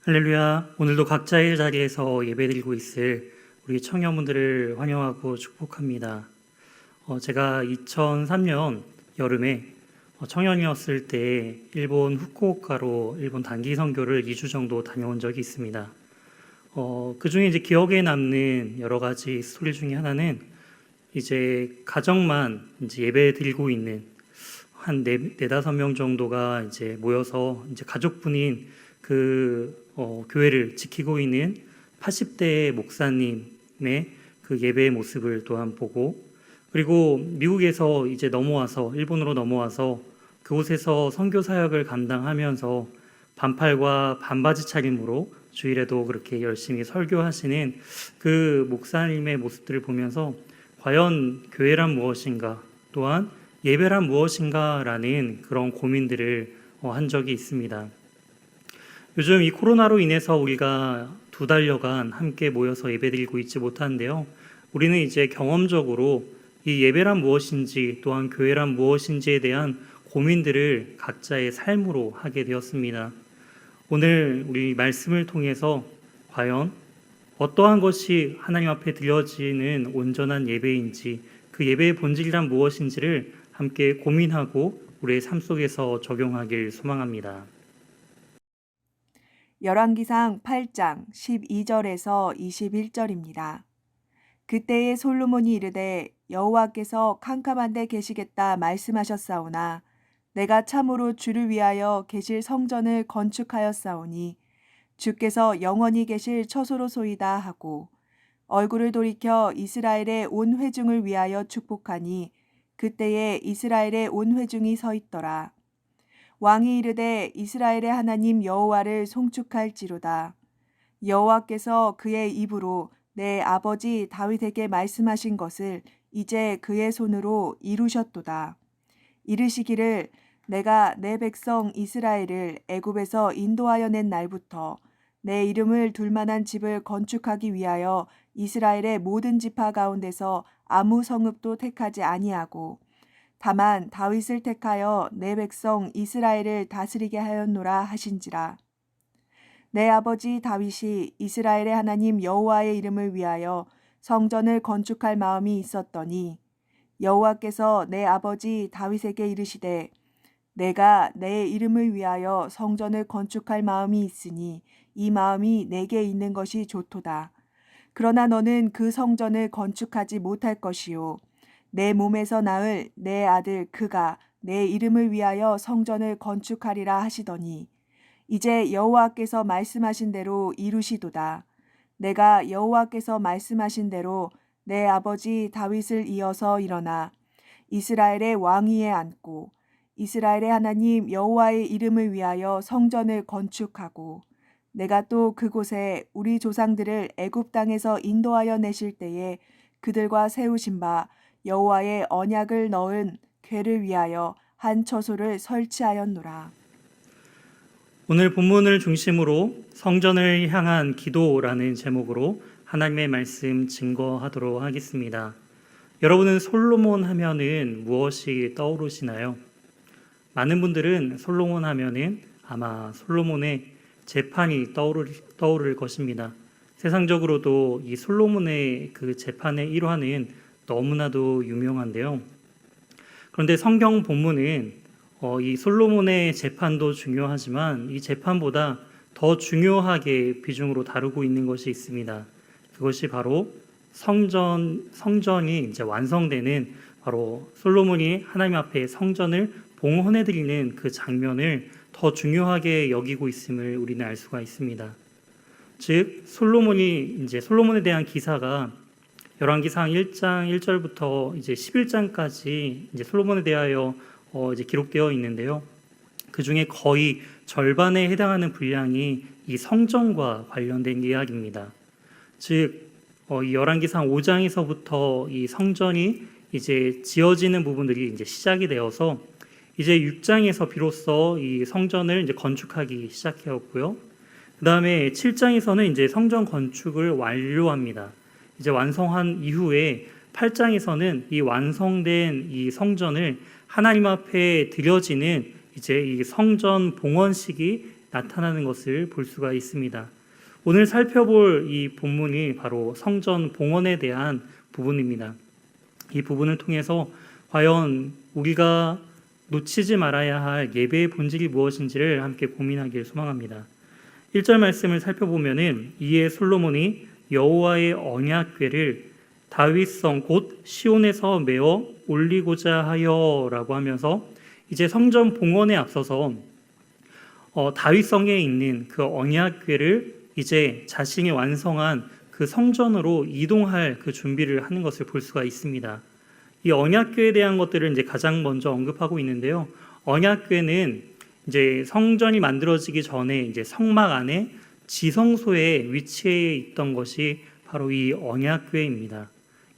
할렐루야. 오늘도 각자의 자리에서 예배드리고 있을 우리 청년분들을 환영하고 축복합니다. 제가 2003년 여름에 청년이었을 때 일본 후쿠오카로 일본 단기 선교를 2주 정도 다녀온 적이 있습니다. 그 중에 이제 기억에 남는 여러 가지 스토리 중에 하나는 이제 가정만 이제 예배 드리고 있는 한 네다섯 명 정도가 이제 모여서 이제 가족분인 교회를 지키고 있는 80대 목사님의 그 예배의 모습을 또한 보고, 그리고 미국에서 이제 넘어와서 일본으로 넘어와서 그곳에서 선교 사역을 감당하면서 반팔과 반바지 차림으로 주일에도 그렇게 열심히 설교하시는 그 목사님의 모습들을 보면서 과연 교회란 무엇인가, 또한 예배란 무엇인가라는 그런 고민들을 한 적이 있습니다. 요즘 이 코로나로 인해서 우리가 2달여간 함께 모여서 예배드리고 있지 못하는데요. 우리는 이제 경험적으로 이 예배란 무엇인지, 또한 교회란 무엇인지에 대한 고민들을 각자의 삶으로 하게 되었습니다. 오늘 우리 말씀을 통해서 과연 어떠한 것이 하나님 앞에 드려지는 온전한 예배인지, 그 예배의 본질이란 무엇인지를 함께 고민하고 우리의 삶 속에서 적용하길 소망합니다. 열왕기상 8장 12절에서 21절입니다. 그때에 솔로몬이 이르되 여호와께서 캄캄한 데 계시겠다 말씀하셨사오나 내가 참으로 주를 위하여 계실 성전을 건축하였사오니 주께서 영원히 계실 처소로소이다 하고 얼굴을 돌이켜 이스라엘의 온 회중을 위하여 축복하니 그때에 이스라엘의 온 회중이 서 있더라. 왕이 이르되 이스라엘의 하나님 여호와를 송축할지로다. 여호와께서 그의 입으로 내 아버지 다윗에게 말씀하신 것을 이제 그의 손으로 이루셨도다. 이르시기를 내가 내 백성 이스라엘을 애굽에서 인도하여 낸 날부터 내 이름을 둘 만한 집을 건축하기 위하여 이스라엘의 모든 지파 가운데서 아무 성읍도 택하지 아니하고 다만 다윗을 택하여 내 백성 이스라엘을 다스리게 하였노라 하신지라. 내 아버지 다윗이 이스라엘의 하나님 여호와의 이름을 위하여 성전을 건축할 마음이 있었더니 여호와께서 내 아버지 다윗에게 이르시되 내가 내 이름을 위하여 성전을 건축할 마음이 있으니 이 마음이 내게 있는 것이 좋도다. 그러나 너는 그 성전을 건축하지 못할 것이요 내 몸에서 낳을 내 아들 그가 내 이름을 위하여 성전을 건축하리라 하시더니 이제 여호와께서 말씀하신 대로 이루시도다. 내가 여호와께서 말씀하신 대로 내 아버지 다윗을 이어서 일어나 이스라엘의 왕위에 앉고 이스라엘의 하나님 여호와의 이름을 위하여 성전을 건축하고 내가 또 그곳에 우리 조상들을 애굽 땅에서 인도하여 내실 때에 그들과 세우신 바 여호와의 언약을 넣은 궤를 위하여 한 처소를 설치하였노라. 오늘 본문을 중심으로 성전을 향한 기도라는 제목으로 하나님의 말씀 증거하도록 하겠습니다. 여러분은 솔로몬 하면은 무엇이 떠오르시나요? 많은 분들은 솔로몬 하면은 아마 솔로몬의 재판이 떠오를 것입니다. 세상적으로도 이 솔로몬의 그 재판의 일화는 너무나도 유명한데요. 그런데 성경 본문은 이 솔로몬의 재판도 중요하지만 이 재판보다 더 중요하게 비중으로 다루고 있는 것이 있습니다. 그것이 바로 성전이 이제 완성되는 바로 솔로몬이 하나님 앞에 성전을 봉헌해 드리는 그 장면을 더 중요하게 여기고 있음을 우리는 알 수가 있습니다. 즉 솔로몬에 대한 기사가 열왕기상 1장 1절부터 이제 11장까지 이제 솔로몬에 대하여 이제 기록되어 있는데요. 그 중에 거의 절반에 해당하는 분량이 이 성전과 관련된 이야기입니다. 즉, 이 열왕기상 5장에서부터 이 성전이 이제 지어지는 부분들이 이제 시작이 되어서 이제 6장에서 비로소 이 성전을 이제 건축하기 시작하였고요. 그 다음에 7장에서는 이제 성전 건축을 완료합니다. 이제 완성한 이후에 8장에서는 이 완성된 이 성전을 하나님 앞에 드려지는 이제 이 성전 봉헌식이 나타나는 것을 볼 수가 있습니다. 오늘 살펴볼 이 본문이 바로 성전 봉헌에 대한 부분입니다. 이 부분을 통해서 과연 우리가 놓치지 말아야 할 예배의 본질이 무엇인지를 함께 고민하길 소망합니다. 1절 말씀을 살펴보면은 이에 솔로몬이 여호와의 언약궤를 다윗성 곧 시온에서 메어 올리고자 하여라고 하면서 이제 성전 봉헌에 앞서서 다윗성에 있는 그 언약궤를 이제 자신이 완성한 그 성전으로 이동할 그 준비를 하는 것을 볼 수가 있습니다. 이 언약궤에 대한 것들을 이제 가장 먼저 언급하고 있는데요. 언약궤는 이제 성전이 만들어지기 전에 이제 성막 안에 지성소에 위치해 있던 것이 바로 이 언약궤입니다.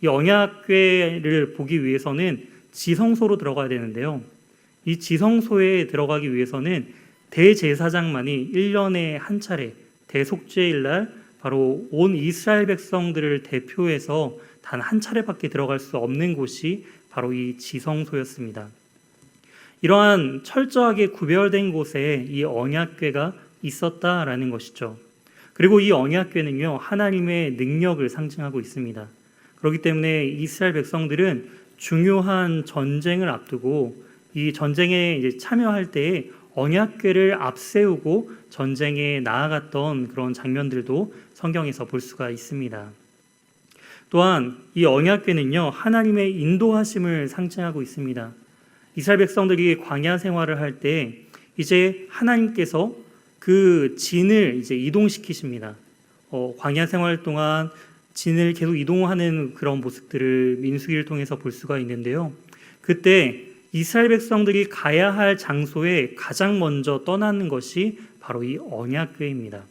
이 언약궤를 보기 위해서는 지성소로 들어가야 되는데요. 이 지성소에 들어가기 위해서는 대제사장만이 1년에 한 차례 대속죄일 날 바로 온 이스라엘 백성들을 대표해서 단 한 차례밖에 들어갈 수 없는 곳이 바로 이 지성소였습니다. 이러한 철저하게 구별된 곳에 이 언약궤가 있었다라는 것이죠. 그리고 이 언약궤는요, 하나님의 능력을 상징하고 있습니다. 그렇기 때문에 이스라엘 백성들은 중요한 전쟁을 앞두고 이 전쟁에 이제 참여할 때에 언약궤를 앞세우고 전쟁에 나아갔던 그런 장면들도 성경에서 볼 수가 있습니다. 또한 이 언약궤는요, 하나님의 인도하심을 상징하고 있습니다. 이스라엘 백성들이 광야 생활을 할 때 이제 하나님께서 그 진을 이제 이동시키십니다. 광야 생활 동안 진을 계속 이동하는 그런 모습들을 민수기를 통해서 볼 수가 있는데요. 그때 이스라엘 백성들이 가야 할 장소에 가장 먼저 떠나는 것이 바로 이 언약궤입니다.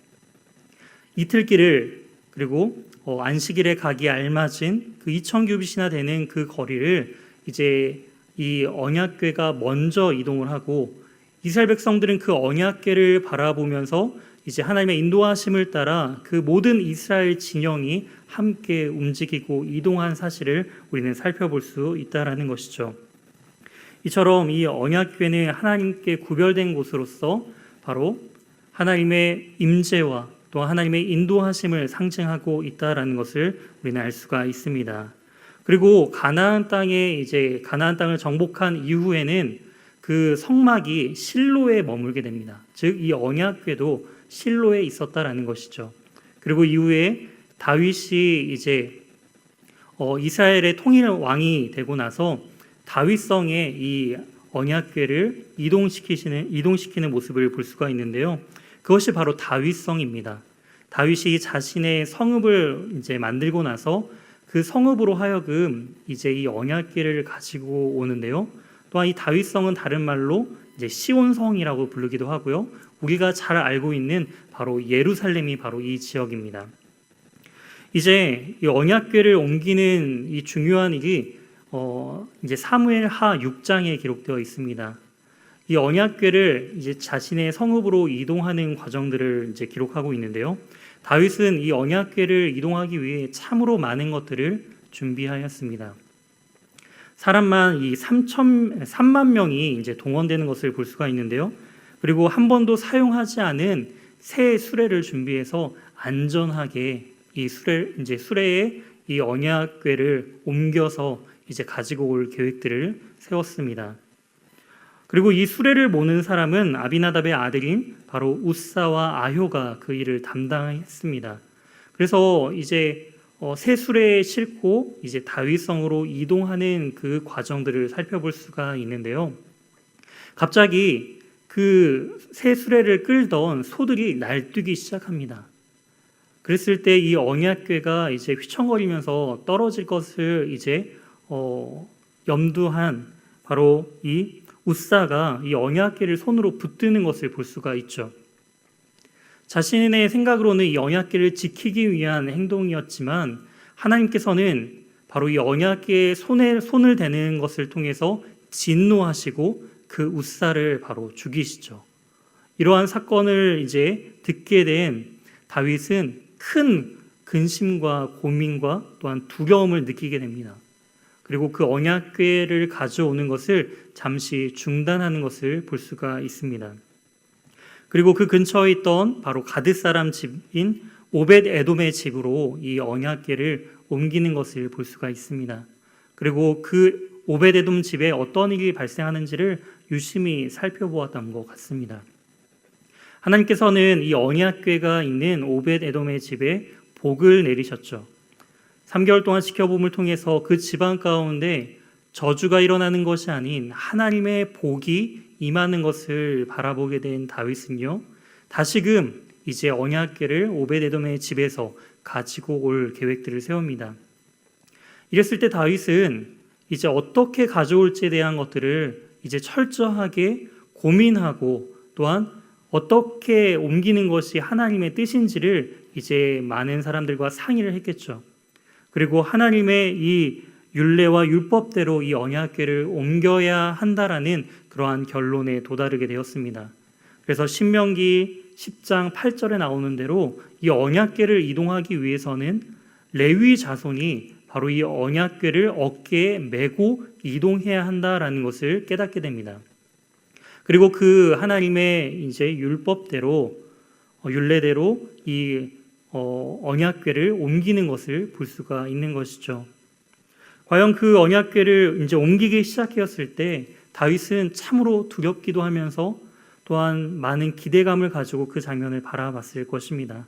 이틀길을 그리고 안식일에 가기 알맞은 그 2000규빗이나 되는 그 거리를 이제 이 언약궤가 먼저 이동을 하고 이스라엘 백성들은 그 언약궤를 바라보면서 이제 하나님의 인도하심을 따라 그 모든 이스라엘 진영이 함께 움직이고 이동한 사실을 우리는 살펴볼 수 있다라는 것이죠. 이처럼 이 언약궤는 하나님께 구별된 곳으로서 바로 하나님의 임재와 또 하나님의 인도하심을 상징하고 있다라는 것을 우리는 알 수가 있습니다. 그리고 가나안 땅을 정복한 이후에는 그 성막이 실로에 머물게 됩니다. 즉 이 언약궤도 실로에 있었다라는 것이죠. 그리고 이후에 다윗이 이제 이스라엘의 통일 왕이 되고 나서 다윗성에 이 언약궤를 이동시키는 모습을 볼 수가 있는데요. 그것이 바로 다윗성입니다. 다윗이 자신의 성읍을 이제 만들고 나서 그 성읍으로 하여금 이제 이 언약궤를 가지고 오는데요. 또한 이 다윗성은 다른 말로 이제 시온성이라고 부르기도 하고요. 우리가 잘 알고 있는 바로 예루살렘이 바로 이 지역입니다. 이제 이 언약궤를 옮기는 이 중요한 일이 이제 사무엘하 6장에 기록되어 있습니다. 이 언약궤를 이제 자신의 성읍으로 이동하는 과정들을 이제 기록하고 있는데요. 다윗은 이 언약궤를 이동하기 위해 참으로 많은 것들을 준비하였습니다. 사람만 이 3만 명이 이제 동원되는 것을 볼 수가 있는데요. 그리고 한 번도 사용하지 않은 새 수레를 준비해서 안전하게 이 수레에 이 언약궤를 옮겨서 이제 가지고 올 계획들을 세웠습니다. 그리고 이 수레를 모는 사람은 아비나답의 아들인 바로 우사와 아효가 그 일을 담당했습니다. 그래서 이제 새 수레에 싣고 이제 다윗성으로 이동하는 그 과정들을 살펴볼 수가 있는데요. 갑자기 그 새 수레를 끌던 소들이 날뛰기 시작합니다. 그랬을 때 이 언약궤가 이제 휘청거리면서 떨어질 것을 이제 염두한 바로 이 우사가 이 언약궤를 손으로 붙드는 것을 볼 수가 있죠. 자신의 생각으로는 이 언약궤를 지키기 위한 행동이었지만 하나님께서는 바로 이 언약궤에 손을 대는 것을 통해서 진노하시고 그 우사를 바로 죽이시죠. 이러한 사건을 이제 듣게 된 다윗은 큰 근심과 고민과 또한 두려움을 느끼게 됩니다. 그리고 그 언약궤를 가져오는 것을 잠시 중단하는 것을 볼 수가 있습니다. 그리고 그 근처에 있던 바로 가드 사람 집인 오벳 에돔의 집으로 이 언약궤를 옮기는 것을 볼 수가 있습니다. 그리고 그 오벳 에돔 집에 어떤 일이 발생하는지를 유심히 살펴보았던 것 같습니다. 하나님께서는 이 언약궤가 있는 오벳 에돔의 집에 복을 내리셨죠. 3개월 동안 지켜봄을 통해서 그 집안 가운데 저주가 일어나는 것이 아닌 하나님의 복이 임하는 것을 바라보게 된 다윗은요, 다시금 이제 언약궤를 오벳 에돔의 집에서 가지고 올 계획들을 세웁니다. 이랬을 때 다윗은 이제 어떻게 가져올지에 대한 것들을 이제 철저하게 고민하고, 또한 어떻게 옮기는 것이 하나님의 뜻인지를 이제 많은 사람들과 상의를 했겠죠. 그리고 하나님의 이 율례와 율법대로 이 언약궤를 옮겨야 한다라는 그러한 결론에 도달하게 되었습니다. 그래서 신명기 10장 8절에 나오는 대로 이 언약궤를 이동하기 위해서는 레위 자손이 바로 이 언약궤를 어깨에 메고 이동해야 한다라는 것을 깨닫게 됩니다. 그리고 그 하나님의 이제 율법대로, 율례대로 이 언약궤를 옮기는 것을 볼 수가 있는 것이죠. 과연 그 언약궤를 이제 옮기기 시작했을 때 다윗은 참으로 두렵기도 하면서 또한 많은 기대감을 가지고 그 장면을 바라봤을 것입니다.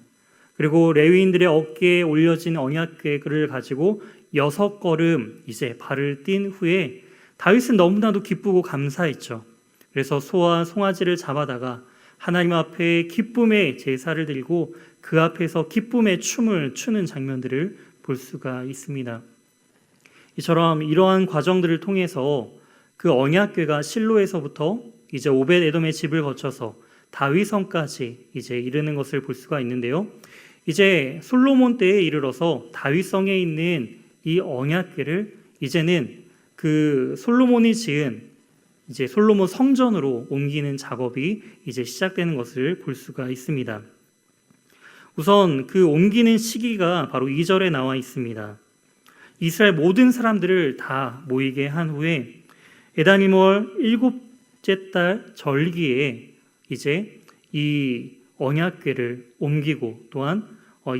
그리고 레위인들의 어깨에 올려진 언약궤를 가지고 6걸음 이제 발을 띈 후에 다윗은 너무나도 기쁘고 감사했죠. 그래서 소와 송아지를 잡아다가 하나님 앞에 기쁨의 제사를 드리고 그 앞에서 기쁨의 춤을 추는 장면들을 볼 수가 있습니다. 이처럼 이러한 과정들을 통해서 그 언약궤가 실로에서부터 이제 오벳 에돔의 집을 거쳐서 다윗성까지 이제 이르는 것을 볼 수가 있는데요. 이제 솔로몬 때에 이르러서 다윗성에 있는 이 언약궤를 이제는 그 솔로몬이 지은 이제 솔로몬 성전으로 옮기는 작업이 이제 시작되는 것을 볼 수가 있습니다. 우선 그 옮기는 시기가 바로 2절에 나와 있습니다. 이스라엘 모든 사람들을 다 모이게 한 후에 에다니몰 7째 달 절기에 이제 이 언약궤를 옮기고 또한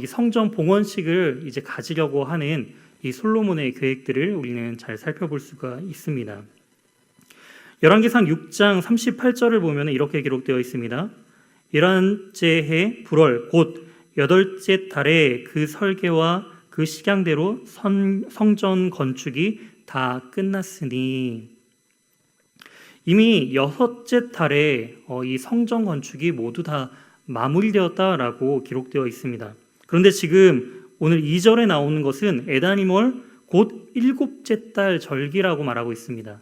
이 성전 봉헌식을 이제 가지려고 하는 이 솔로몬의 계획들을 우리는 잘 살펴볼 수가 있습니다. 열왕기상 6장 38절을 보면 이렇게 기록되어 있습니다. 11째 해 불월 곧 8째 달에 그 설계와 그 식양대로 성전 건축이 다 끝났으니, 이미 6째 달에 이 성전 건축이 모두 다 마무리되었다라고 기록되어 있습니다. 그런데 지금 오늘 2절에 나오는 것은 에다니몰 곧 7째 달 절기라고 말하고 있습니다.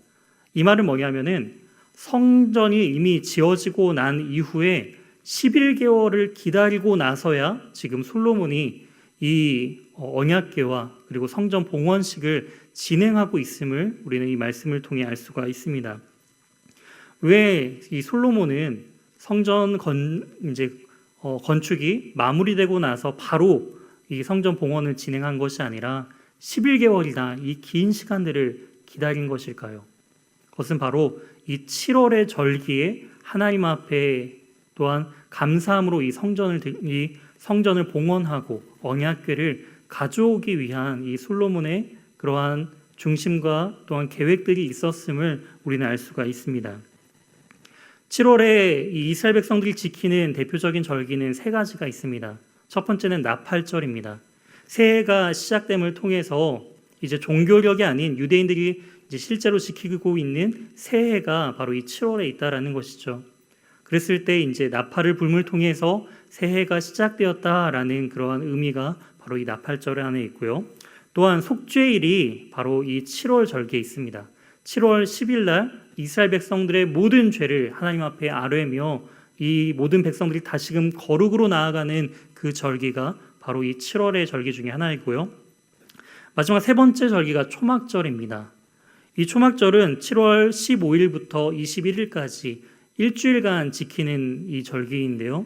이 말은 뭐냐면은 성전이 이미 지어지고 난 이후에 11개월을 기다리고 나서야 지금 솔로몬이 이 언약궤와 그리고 성전 봉헌식을 진행하고 있음을 우리는 이 말씀을 통해 알 수가 있습니다. 왜 이 솔로몬은 성전 건축이 마무리되고 나서 바로 이 성전 봉헌을 진행한 것이 아니라 11개월이나 이 긴 시간들을 기다린 것일까요? 그것은 바로 이 7월의 절기에 하나님 앞에 또한 감사함으로 이 성전을 봉헌하고 언약궤를 가져오기 위한 이 솔로몬의 그러한 중심과 또한 계획들이 있었음을 우리는 알 수가 있습니다. 7월에 이 이스라엘 백성들이 지키는 대표적인 절기는 3가지가 있습니다. 첫 번째는 나팔절입니다. 새해가 시작됨을 통해서 이제 종교력이 아닌 유대인들이 이제 실제로 지키고 있는 새해가 바로 이 7월에 있다라는 것이죠. 그랬을 때 이제 나팔을 불음을 통해서 새해가 시작되었다라는 그러한 의미가 바로 이 나팔절 안에 있고요. 또한 속죄일이 바로 이 7월 절기에 있습니다. 7월 10일 날 이스라엘 백성들의 모든 죄를 하나님 앞에 아뢰며 이 모든 백성들이 다시금 거룩으로 나아가는 그 절기가 바로 이 7월의 절기 중에 하나이고요. 마지막 3번째 절기가 초막절입니다. 이 초막절은 7월 15일부터 21일까지 일주일간 지키는 이 절기인데요.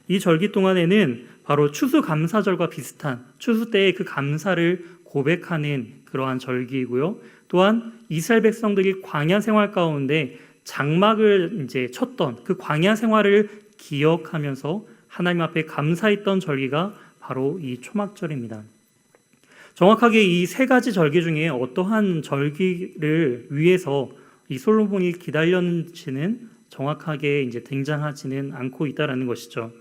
이 절기 동안에는 바로 추수감사절과 비슷한 추수 때의 그 감사를 고백하는 그러한 절기이고요. 또한 이스라엘 백성들이 광야 생활 가운데 장막을 이제 쳤던 그 광야 생활을 기억하면서 하나님 앞에 감사했던 절기가 바로 이 초막절입니다. 정확하게 이 세 가지 절기 중에 어떠한 절기를 위해서 이 솔로몬이 기다렸는지는 정확하게 이제 등장하지는 않고 있다라는 것이죠.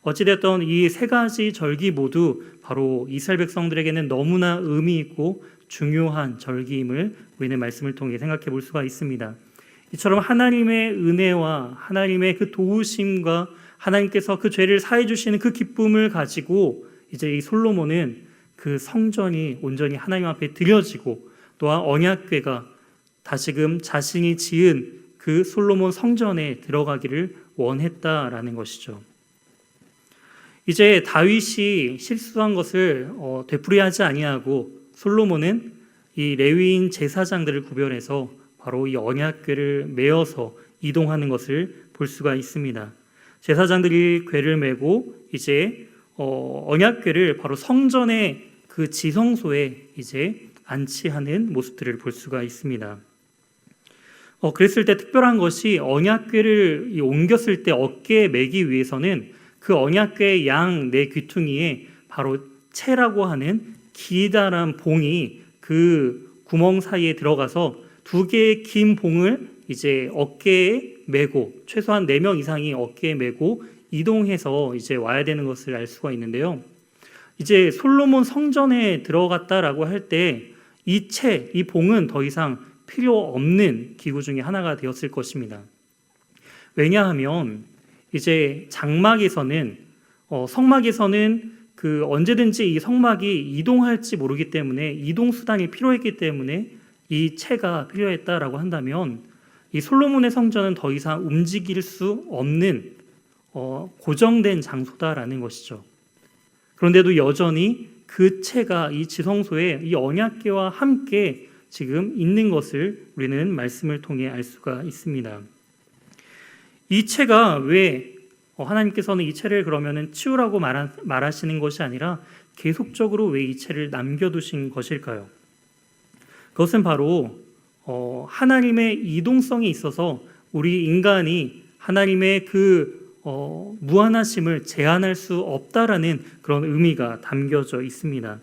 어찌됐든 이 세 가지 절기 모두 바로 이스라엘 백성들에게는 너무나 의미 있고 중요한 절기임을 우리는 말씀을 통해 생각해 볼 수가 있습니다. 이처럼 하나님의 은혜와 하나님의 그 도우심과 하나님께서 그 죄를 사해 주시는 그 기쁨을 가지고 이제 이 솔로몬은 그 성전이 온전히 하나님 앞에 드려지고 또한 언약궤가 다시금 자신이 지은 그 솔로몬 성전에 들어가기를 원했다라는 것이죠. 이제 다윗이 실수한 것을 되풀이하지 아니하고 솔로몬은 이 레위인 제사장들을 구별해서 바로 이 언약궤를 메어서 이동하는 것을 볼 수가 있습니다. 제사장들이 궤를 메고 이제 언약궤를 바로 성전의 그 지성소에 이제 안치하는 모습들을 볼 수가 있습니다. 그랬을 때 특별한 것이 언약궤를 옮겼을 때 어깨에 매기 위해서는 그 언약궤의 양 네 귀퉁이에 바로 채라고 하는 기다란 봉이 그 구멍 사이에 들어가서 두 개의 긴 봉을 이제 어깨에 메고 최소한 4명 이상이 어깨에 메고 이동해서 이제 와야 되는 것을 알 수가 있는데요. 이제 솔로몬 성전에 들어갔다라고 할 때 이 채, 이 봉은 더 이상 필요 없는 기구 중에 하나가 되었을 것입니다. 왜냐하면 이제 장막에서는 성막에서는 그 언제든지 이 성막이 이동할지 모르기 때문에 이동 수단이 필요했기 때문에 이 채가 필요했다라고 한다면 이 솔로몬의 성전은 더 이상 움직일 수 없는 고정된 장소다라는 것이죠. 그런데도 여전히 그 채가 이 지성소에 이 언약궤와 함께 지금 있는 것을 우리는 말씀을 통해 알 수가 있습니다. 이 채가 왜 하나님께서는 이 채를 그러면은 치우라고 말하시는 것이 아니라 계속적으로 왜 이 채를 남겨두신 것일까요? 그것은 바로 하나님의 이동성에 있어서 우리 인간이 하나님의 그 무한하심을 제한할 수 없다라는 그런 의미가 담겨져 있습니다.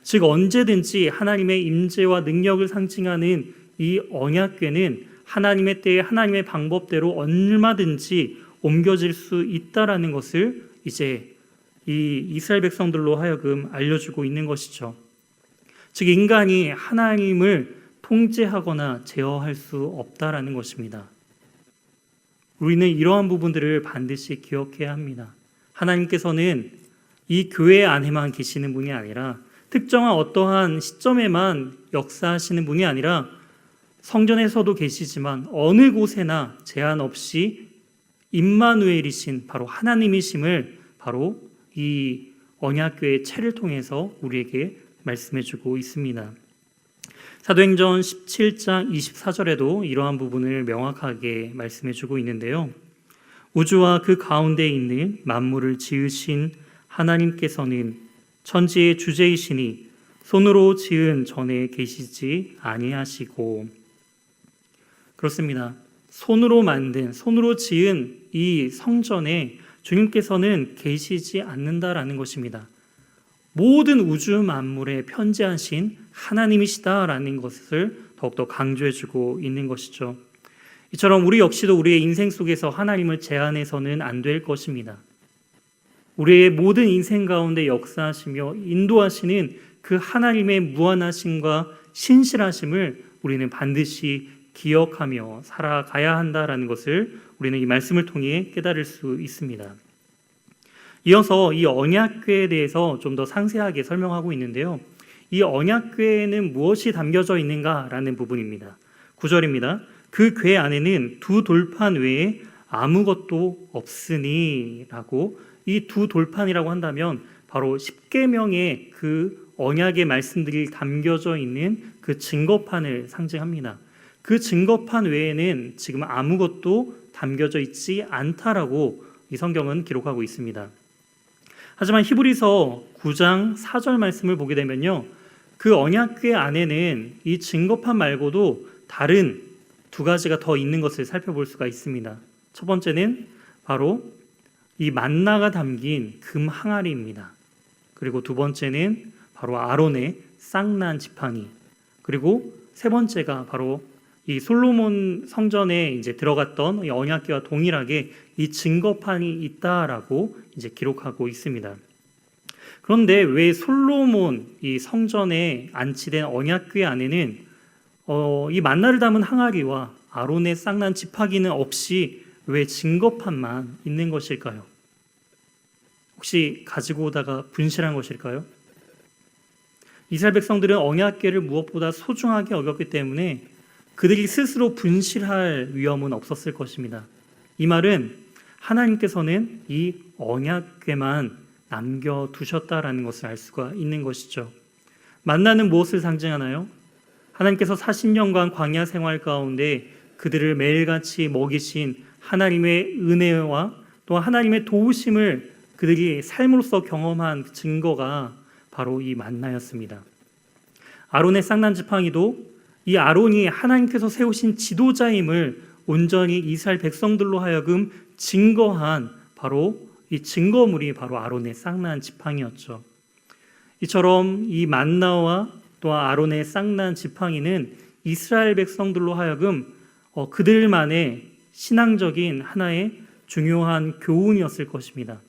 즉 언제든지 하나님의 임재와 능력을 상징하는 이 언약궤는 하나님의 때에 하나님의 방법대로 얼마든지 옮겨질 수 있다라는 것을 이제 이 이스라엘 백성들로 하여금 알려주고 있는 것이죠. 즉 인간이 하나님을 통제하거나 제어할 수 없다라는 것입니다. 우리는 이러한 부분들을 반드시 기억해야 합니다. 하나님께서는 이 교회 안에만 계시는 분이 아니라 특정한 어떠한 시점에만 역사하시는 분이 아니라 성전에서도 계시지만 어느 곳에나 제한 없이 임마누엘이신 바로 하나님이심을 바로 이 언약궤의 채를 통해서 우리에게 말씀해주고 있습니다. 사도행전 17장 24절에도 이러한 부분을 명확하게 말씀해주고 있는데요. 우주와 그 가운데 있는 만물을 지으신 하나님께서는 천지의 주제이시니 손으로 지은 전에 계시지 아니하시고. 그렇습니다. 손으로 만든, 손으로 지은 이 성전에 주님께서는 계시지 않는다라는 것입니다. 모든 우주 만물에 편재하신 하나님이시다라는 것을 더욱더 강조해주고 있는 것이죠. 이처럼 우리 역시도 우리의 인생 속에서 하나님을 제한해서는 안 될 것입니다. 우리의 모든 인생 가운데 역사하시며 인도하시는 그 하나님의 무한하심과 신실하심을 우리는 반드시 기억하며 살아가야 한다라는 것을 우리는 이 말씀을 통해 깨달을 수 있습니다. 이어서 이 언약궤에 대해서 좀 더 상세하게 설명하고 있는데요. 이 언약궤에는 무엇이 담겨져 있는가라는 부분입니다. 9절입니다. 그 궤 안에는 두 돌판 외에 아무것도 없으니 라고, 이 두 돌판이라고 한다면 바로 십계명의 그 언약의 말씀들이 담겨져 있는 그 증거판을 상징합니다. 그 증거판 외에는 지금 아무것도 담겨져 있지 않다라고 이 성경은 기록하고 있습니다. 하지만 히브리서 9장 4절 말씀을 보게 되면요, 그 언약궤 안에는 이 증거판 말고도 다른 두 가지가 더 있는 것을 살펴볼 수가 있습니다. 첫 번째는 바로 이 만나가 담긴 금 항아리입니다. 그리고 두 번째는 바로 아론의 쌍난 지팡이, 그리고 세 번째가 바로 이 솔로몬 성전에 이제 들어갔던 이 언약궤와 동일하게 이 증거판이 있다라고 이제 기록하고 있습니다. 그런데 왜 솔로몬 이 성전에 안치된 언약궤 안에는 이 만나를 담은 항아리와 아론의 쌍난 지팡이는 없이 왜 증거판만 있는 것일까요? 혹시 가지고 오다가 분실한 것일까요? 이스라엘 백성들은 언약궤를 무엇보다 소중하게 여겼기 때문에 그들이 스스로 분실할 위험은 없었을 것입니다. 이 말은 하나님께서는 이 언약궤만 남겨두셨다라는 것을 알 수가 있는 것이죠. 만나는 무엇을 상징하나요? 하나님께서 40년간 광야 생활 가운데 그들을 매일같이 먹이신 하나님의 은혜와 또 하나님의 도우심을 그들이 삶으로써 경험한 증거가 바로 이 만나였습니다. 아론의 쌍난 지팡이도 이 아론이 하나님께서 세우신 지도자임을 온전히 이스라엘 백성들로 하여금 증거한 바로 이 증거물이 바로 아론의 쌍난 지팡이였죠. 이처럼 이 만나와 또 아론의 쌍난 지팡이는 이스라엘 백성들로 하여금 그들만의 신앙적인 하나의 중요한 교훈이었을 것입니다.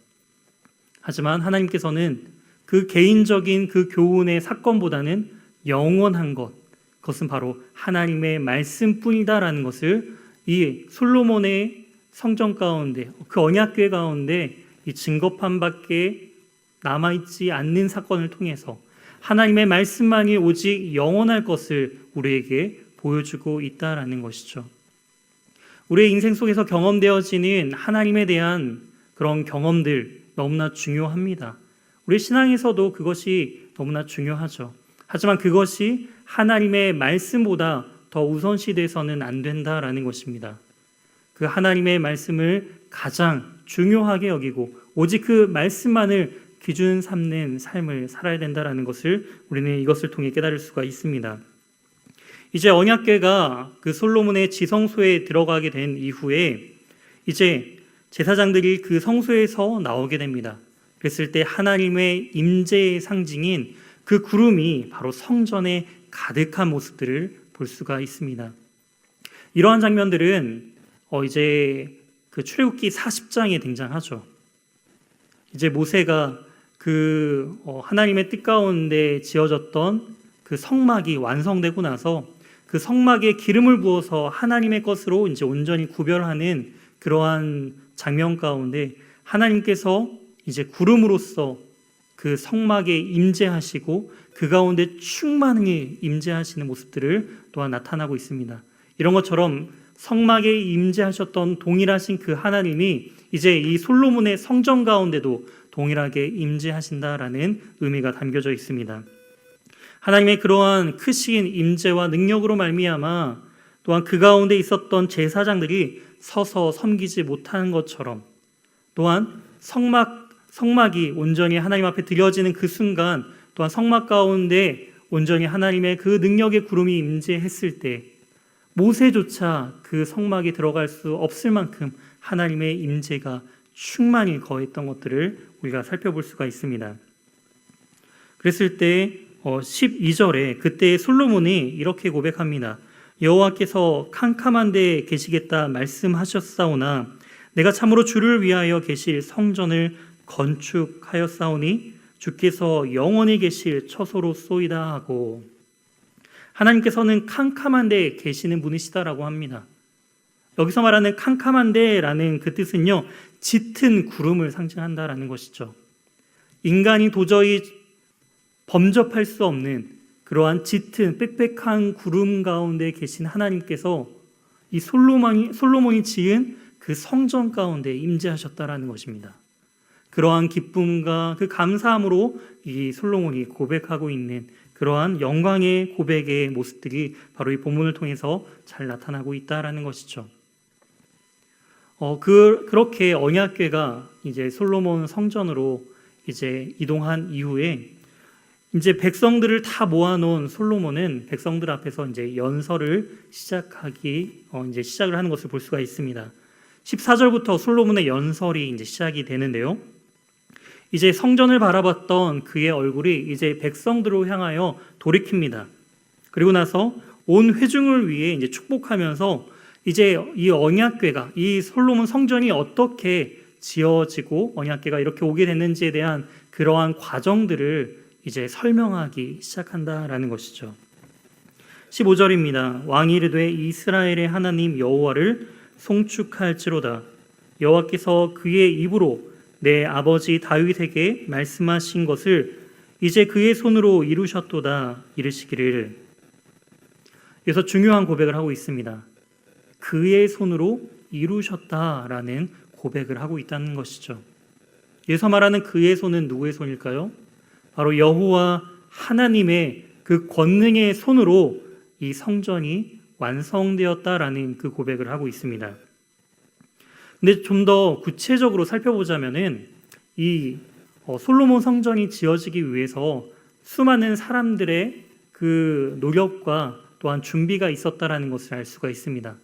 하지만 하나님께서는 그 개인적인 그 교훈의 사건보다는 영원한 것, 그것은 바로 하나님의 말씀뿐이다라는 것을 이 솔로몬의 성전 가운데, 그 언약궤 가운데 이 증거판밖에 남아있지 않는 사건을 통해서 하나님의 말씀만이 오직 영원할 것을 우리에게 보여주고 있다라는 것이죠. 우리의 인생 속에서 경험되어지는 하나님에 대한 그런 경험들 너무나 중요합니다. 우리 신앙에서도 그것이 너무나 중요하죠. 하지만 그것이 하나님의 말씀보다 더 우선시돼서는 안 된다라는 것입니다. 그 하나님의 말씀을 가장 중요하게 여기고 오직 그 말씀만을 기준 삼는 삶을 살아야 된다라는 것을 우리는 이것을 통해 깨달을 수가 있습니다. 이제 언약궤가 그 솔로몬의 지성소에 들어가게 된 이후에 이제 제사장들이 그 성소에서 나오게 됩니다. 그랬을 때 하나님의 임재의 상징인 그 구름이 바로 성전에 가득한 모습들을 볼 수가 있습니다. 이러한 장면들은 이제 그 출애굽기 40장에 등장하죠. 이제 모세가 그 하나님의 뜻 가운데 지어졌던 그 성막이 완성되고 나서 그 성막에 기름을 부어서 하나님의 것으로 이제 온전히 구별하는 그러한 장면 가운데 하나님께서 이제 구름으로써 그 성막에 임재하시고 그 가운데 충만히 임재하시는 모습들을 또한 나타나고 있습니다. 이런 것처럼 성막에 임재하셨던 동일하신 그 하나님이 이제 이 솔로몬의 성전 가운데도 동일하게 임재하신다라는 의미가 담겨져 있습니다. 하나님의 그러한 크신 임재와 능력으로 말미암아 또한 그 가운데 있었던 제사장들이 서서 섬기지 못하는 것처럼 또한 성막이 온전히 하나님 앞에 드려지는 그 순간 또한 성막 가운데 온전히 하나님의 그 능력의 구름이 임재했을 때 모세조차 그 성막에 들어갈 수 없을 만큼 하나님의 임재가 충만히 거했던 것들을 우리가 살펴볼 수가 있습니다. 그랬을 때 12절에 그때 솔로몬이 이렇게 고백합니다. 여호와께서 캄캄한 데에 계시겠다 말씀하셨사오나 내가 참으로 주를 위하여 계실 성전을 건축하였사오니 주께서 영원히 계실 처소로소이다 하고 하나님께서는 캄캄한 데에 계시는 분이시다라고 합니다. 여기서 말하는 캄캄한 데라는 그 뜻은요, 짙은 구름을 상징한다라는 것이죠. 인간이 도저히 범접할 수 없는 그러한 짙은 빽빽한 구름 가운데 계신 하나님께서 이 솔로몬이 지은 그 성전 가운데 임재하셨다라는 것입니다. 그러한 기쁨과 그 감사함으로 이 솔로몬이 고백하고 있는 그러한 영광의 고백의 모습들이 바로 이 본문을 통해서 잘 나타나고 있다라는 것이죠. 그렇게 언약궤가 이제 솔로몬 성전으로 이제 이동한 이후에 이제 백성들을 다 모아놓은 솔로몬은 백성들 앞에서 이제 연설을 시작을 하는 것을 볼 수가 있습니다. 14절부터 솔로몬의 연설이 이제 시작이 되는데요. 이제 성전을 바라봤던 그의 얼굴이 이제 백성들을 향하여 돌이킵니다. 그리고 나서 온 회중을 위해 이제 축복하면서 이제 이 언약궤가, 이 솔로몬 성전이 어떻게 지어지고 언약궤가 이렇게 오게 됐는지에 대한 그러한 과정들을 이제 설명하기 시작한다라는 것이죠. 15절입니다. 왕이 이르되 이스라엘의 하나님 여호와를 송축할지로다. 여호와께서 그의 입으로 내 아버지 다윗에게 말씀하신 것을 이제 그의 손으로 이루셨도다 이르시기를. 그래서 중요한 고백을 하고 있습니다. 그의 손으로 이루셨다라는 고백을 하고 있다는 것이죠. 여기서 말하는 그의 손은 누구의 손일까요? 바로 여호와 하나님의 그 권능의 손으로 이 성전이 완성되었다라는 그 고백을 하고 있습니다. 근데 좀 더 구체적으로 살펴보자면은 이 솔로몬 성전이 지어지기 위해서 수많은 사람들의 그 노력과 또한 준비가 있었다라는 것을 알 수가 있습니다.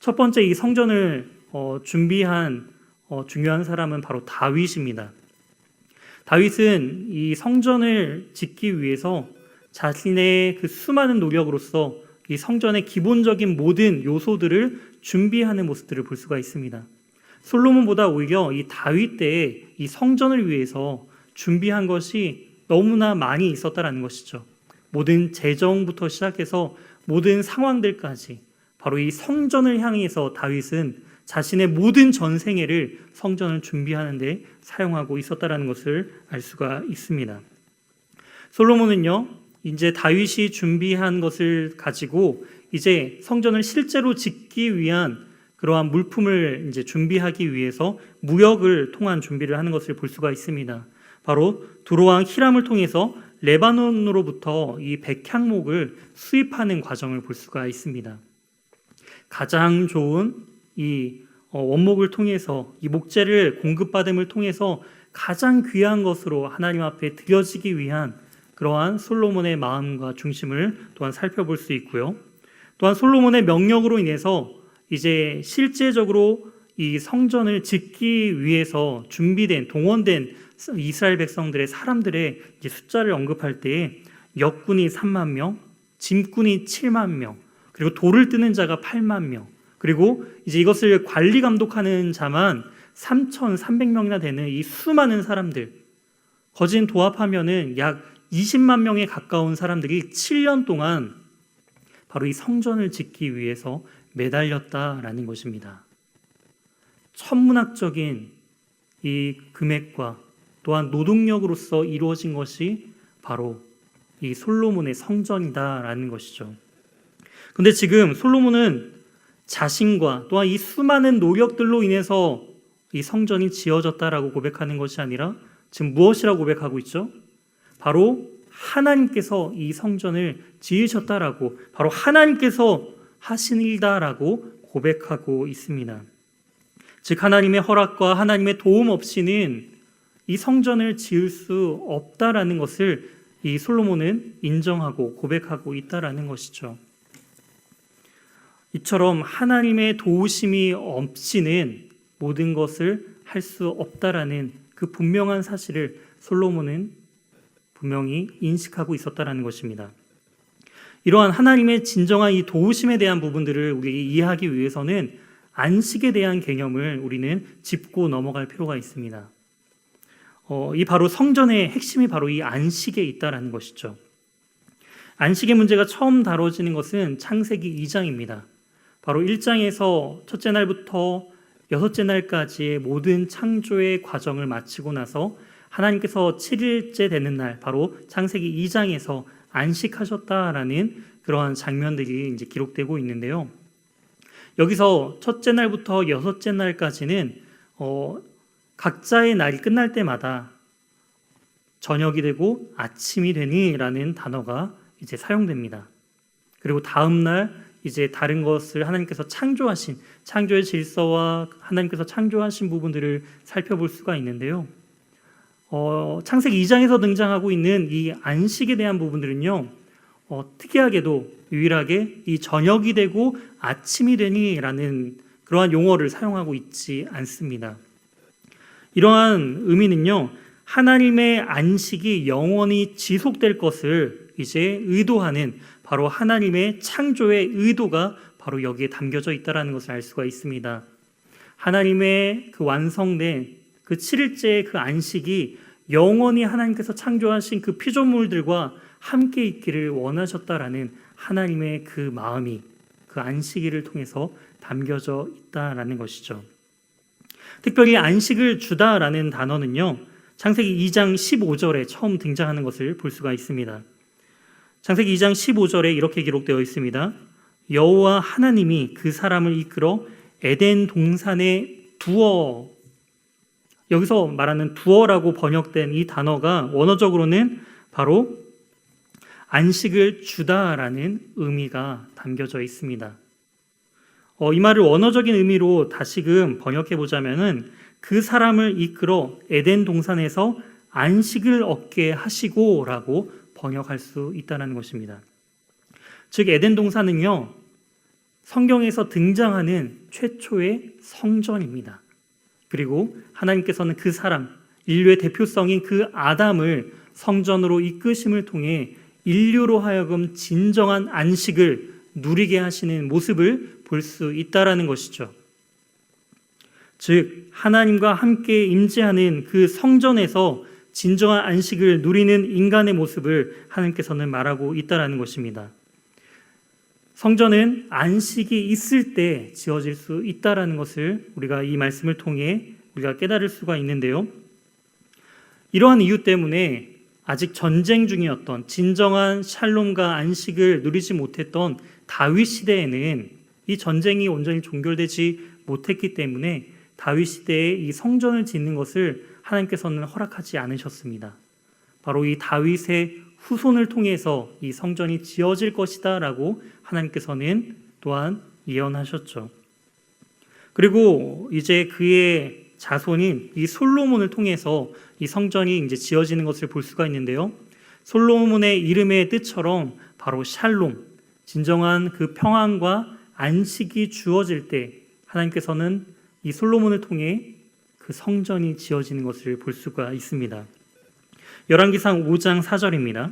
첫 번째 이 성전을 준비한 중요한 사람은 바로 다윗입니다. 다윗은 이 성전을 짓기 위해서 자신의 그 수많은 노력으로서 이 성전의 기본적인 모든 요소들을 준비하는 모습들을 볼 수가 있습니다. 솔로몬보다 오히려 이 다윗 때에 이 성전을 위해서 준비한 것이 너무나 많이 있었다라는 것이죠. 모든 재정부터 시작해서 모든 상황들까지 바로 이 성전을 향해서 다윗은 자신의 모든 전생애를 성전을 준비하는 데 사용하고 있었다라는 것을 알 수가 있습니다. 솔로몬은요, 이제 다윗이 준비한 것을 가지고 이제 성전을 실제로 짓기 위한 그러한 물품을 이제 준비하기 위해서 무역을 통한 준비를 하는 것을 볼 수가 있습니다. 바로 두로왕 히람을 통해서 레바논으로부터 이 백향목을 수입하는 과정을 볼 수가 있습니다. 가장 좋은 이 원목을 통해서 이 목재를 공급받음을 통해서 가장 귀한 것으로 하나님 앞에 드려지기 위한 그러한 솔로몬의 마음과 중심을 또한 살펴볼 수 있고요. 또한 솔로몬의 명령으로 인해서 이제 실제적으로 이 성전을 짓기 위해서 준비된 동원된 이스라엘 백성들의 사람들의 이제 숫자를 언급할 때에 역군이 3만 명, 짐꾼이 7만 명, 그리고 돌을 뜨는 자가 8만 명, 그리고 이제 이것을 관리 감독하는 자만 3,300명이나 되는 이 수많은 사람들, 거진 도합하면은 약 20만 명에 가까운 사람들이 7년 동안 바로 이 성전을 짓기 위해서 매달렸다라는 것입니다. 천문학적인 이 금액과 또한 노동력으로서 이루어진 것이 바로 이 솔로몬의 성전이다라는 것이죠. 근데 지금 솔로몬은 자신과 또한 이 수많은 노력들로 인해서 이 성전이 지어졌다라고 고백하는 것이 아니라 지금 무엇이라고 고백하고 있죠? 바로 하나님께서 이 성전을 지으셨다라고, 바로 하나님께서 하신 일다라고 고백하고 있습니다. 즉 하나님의 허락과 하나님의 도움 없이는 이 성전을 지을 수 없다라는 것을 이 솔로몬은 인정하고 고백하고 있다라는 것이죠. 이처럼 하나님의 도우심이 없이는 모든 것을 할 수 없다라는 그 분명한 사실을 솔로몬은 분명히 인식하고 있었다라는 것입니다. 이러한 하나님의 진정한 이 도우심에 대한 부분들을 우리 이해하기 위해서는 안식에 대한 개념을 우리는 짚고 넘어갈 필요가 있습니다. 이 바로 성전의 핵심이 바로 이 안식에 있다라는 것이죠. 안식의 문제가 처음 다뤄지는 것은 창세기 2장입니다. 바로 1장에서 첫째 날부터 여섯째 날까지의 모든 창조의 과정을 마치고 나서 하나님께서 7일째 되는 날, 바로 창세기 2장에서 안식하셨다라는 그러한 장면들이 이제 기록되고 있는데요. 여기서 첫째 날부터 여섯째 날까지는 각자의 날이 끝날 때마다 저녁이 되고 아침이 되니라는 단어가 이제 사용됩니다. 그리고 다음 날 이제 다른 것을 하나님께서 창조하신 창조의 질서와 하나님께서 창조하신 부분들을 살펴볼 수가 있는데요. 창세기 2장에서 등장하고 있는 이 안식에 대한 부분들은요, 특이하게도 유일하게 이 저녁이 되고 아침이 되니라는 그러한 용어를 사용하고 있지 않습니다. 이러한 의미는요, 하나님의 안식이 영원히 지속될 것을 이제 의도하는 바로 하나님의 창조의 의도가 바로 여기에 담겨져 있다는 것을 알 수가 있습니다. 하나님의 그 완성된 그 7일째의 그 안식이 영원히 하나님께서 창조하신 그 피조물들과 함께 있기를 원하셨다라는 하나님의 그 마음이 그 안식일을 통해서 담겨져 있다라는 것이죠. 특별히 안식을 주다라는 단어는요, 창세기 2장 15절에 처음 등장하는 것을 볼 수가 있습니다. 창세기 2장 15절에 이렇게 기록되어 있습니다. 여호와 하나님이 그 사람을 이끌어 에덴 동산에 두어, 여기서 말하는 두어라고 번역된 이 단어가 원어적으로는 바로 안식을 주다라는 의미가 담겨져 있습니다. 이 말을 원어적인 의미로 다시금 번역해 보자면은 그 사람을 이끌어 에덴 동산에서 안식을 얻게 하시고라고 번역할 수 있다는 것입니다. 즉 에덴 동산은요, 성경에서 등장하는 최초의 성전입니다. 그리고 하나님께서는 그 사람, 인류의 대표성인 그 아담을 성전으로 이끄심을 통해 인류로 하여금 진정한 안식을 누리게 하시는 모습을 볼 수 있다라는 것이죠. 즉 하나님과 함께 임재하는 그 성전에서 진정한 안식을 누리는 인간의 모습을 하나님께서는 말하고 있다라는 것입니다. 성전은 안식이 있을 때 지어질 수 있다라는 것을 우리가 이 말씀을 통해 우리가 깨달을 수가 있는데요. 이러한 이유 때문에 아직 전쟁 중이었던 진정한 샬롬과 안식을 누리지 못했던 다윗 시대에는 이 전쟁이 온전히 종결되지 못했기 때문에 다윗 시대에 이 성전을 짓는 것을 하나님께서는 허락하지 않으셨습니다. 바로 이 다윗의 후손을 통해서 이 성전이 지어질 것이다 라고 하나님께서는 또한 예언하셨죠. 그리고 이제 그의 자손인 이 솔로몬을 통해서 이 성전이 이제 지어지는 것을 볼 수가 있는데요. 솔로몬의 이름의 뜻처럼 바로 샬롬, 진정한 그 평안과 안식이 주어질 때 하나님께서는 이 솔로몬을 통해 그 성전이 지어지는 것을 볼 수가 있습니다. 열왕기상 5장 4절입니다.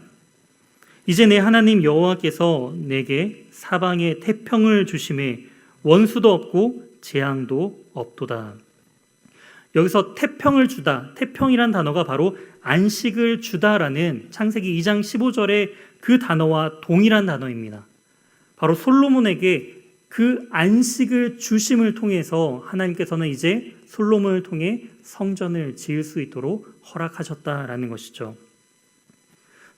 이제 내 하나님 여호와께서 내게 사방에 태평을 주심에 원수도 없고 재앙도 없도다. 여기서 태평을 주다, 태평이란 단어가 바로 안식을 주다라는 창세기 2장 15절의 그 단어와 동일한 단어입니다. 바로 솔로몬에게 그 안식을 주심을 통해서 하나님께서는 이제 솔로몬을 통해 성전을 지을 수 있도록 허락하셨다라는 것이죠.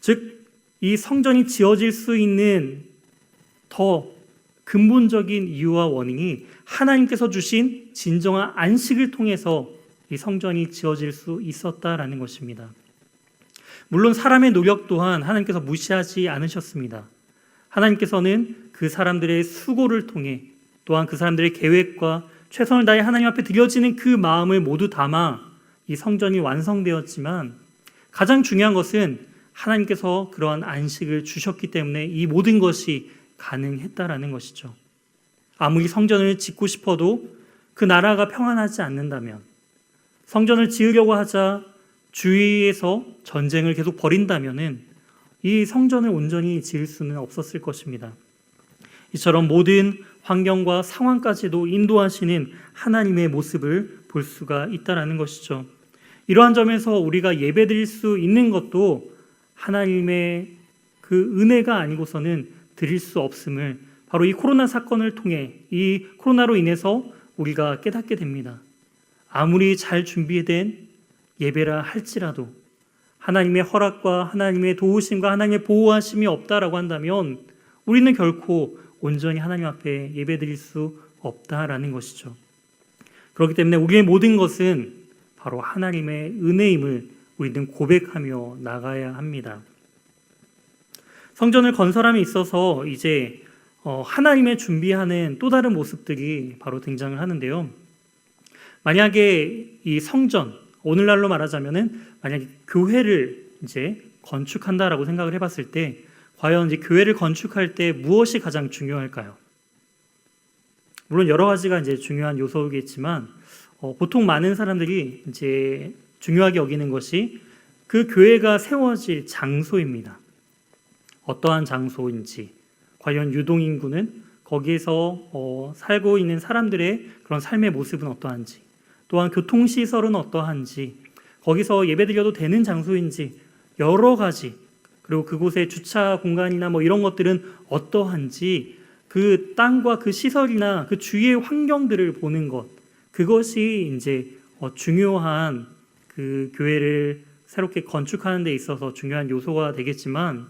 즉, 이 성전이 지어질 수 있는 더 근본적인 이유와 원인이 하나님께서 주신 진정한 안식을 통해서 이 성전이 지어질 수 있었다라는 것입니다. 물론 사람의 노력 또한 하나님께서 무시하지 않으셨습니다. 하나님께서는 그 사람들의 수고를 통해 또한 그 사람들의 계획과 최선을 다해 하나님 앞에 드려지는 그 마음을 모두 담아 이 성전이 완성되었지만 가장 중요한 것은 하나님께서 그러한 안식을 주셨기 때문에 이 모든 것이 가능했다라는 것이죠. 아무리 성전을 짓고 싶어도 그 나라가 평안하지 않는다면, 성전을 지으려고 하자 주위에서 전쟁을 계속 벌인다면은 이 성전을 온전히 지을 수는 없었을 것입니다. 이처럼 모든 환경과 상황까지도 인도하시는 하나님의 모습을 볼 수가 있다라는 것이죠. 이러한 점에서 우리가 예배드릴 수 있는 것도 하나님의 그 은혜가 아니고서는 드릴 수 없음을 바로 이 코로나 사건을 통해, 이 코로나로 인해서 우리가 깨닫게 됩니다. 아무리 잘 준비된 예배라 할지라도 하나님의 허락과 하나님의 도우심과 하나님의 보호하심이 없다라고 한다면 우리는 결코 온전히 하나님 앞에 예배드릴 수 없다라는 것이죠. 그렇기 때문에 우리의 모든 것은 바로 하나님의 은혜임을 우리는 고백하며 나가야 합니다. 성전을 건설함에 있어서 이제 하나님의 준비하는 또 다른 모습들이 바로 등장을 하는데요. 만약에 이 성전, 오늘날로 말하자면은 만약에 교회를 이제 건축한다라고 생각을 해봤을 때 과연 이제 교회를 건축할 때 무엇이 가장 중요할까요? 물론 여러 가지가 이제 중요한 요소겠지만 보통 많은 사람들이 이제 중요하게 여기는 것이 그 교회가 세워질 장소입니다. 어떠한 장소인지, 과연 유동인구는 거기에서 살고 있는 사람들의 그런 삶의 모습은 어떠한지, 또한 교통시설은 어떠한지, 거기서 예배드려도 되는 장소인지 여러 가지, 그리고 그곳의 주차 공간이나 뭐 이런 것들은 어떠한지 그 땅과 그 시설이나 그 주위의 환경들을 보는 것, 그것이 이제 중요한 그 교회를 새롭게 건축하는 데 있어서 중요한 요소가 되겠지만,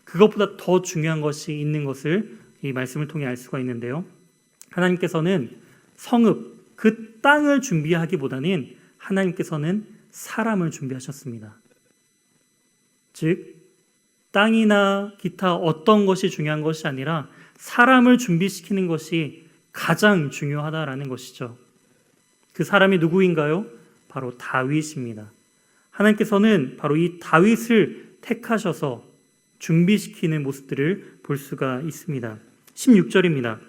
그것보다 더 중요한 것이 있는 것을 이 말씀을 통해 알 수가 있는데요. 하나님께서는 성읍, 그 땅을 준비하기보다는 하나님께서는 사람을 준비하셨습니다. 즉 땅이나 기타 어떤 것이 중요한 것이 아니라 사람을 준비시키는 것이 가장 중요하다라는 것이죠. 그 사람이 누구인가요? 바로 다윗입니다. 하나님께서는 바로 이 다윗을 택하셔서 준비시키는 모습들을 볼 수가 있습니다. 16절입니다.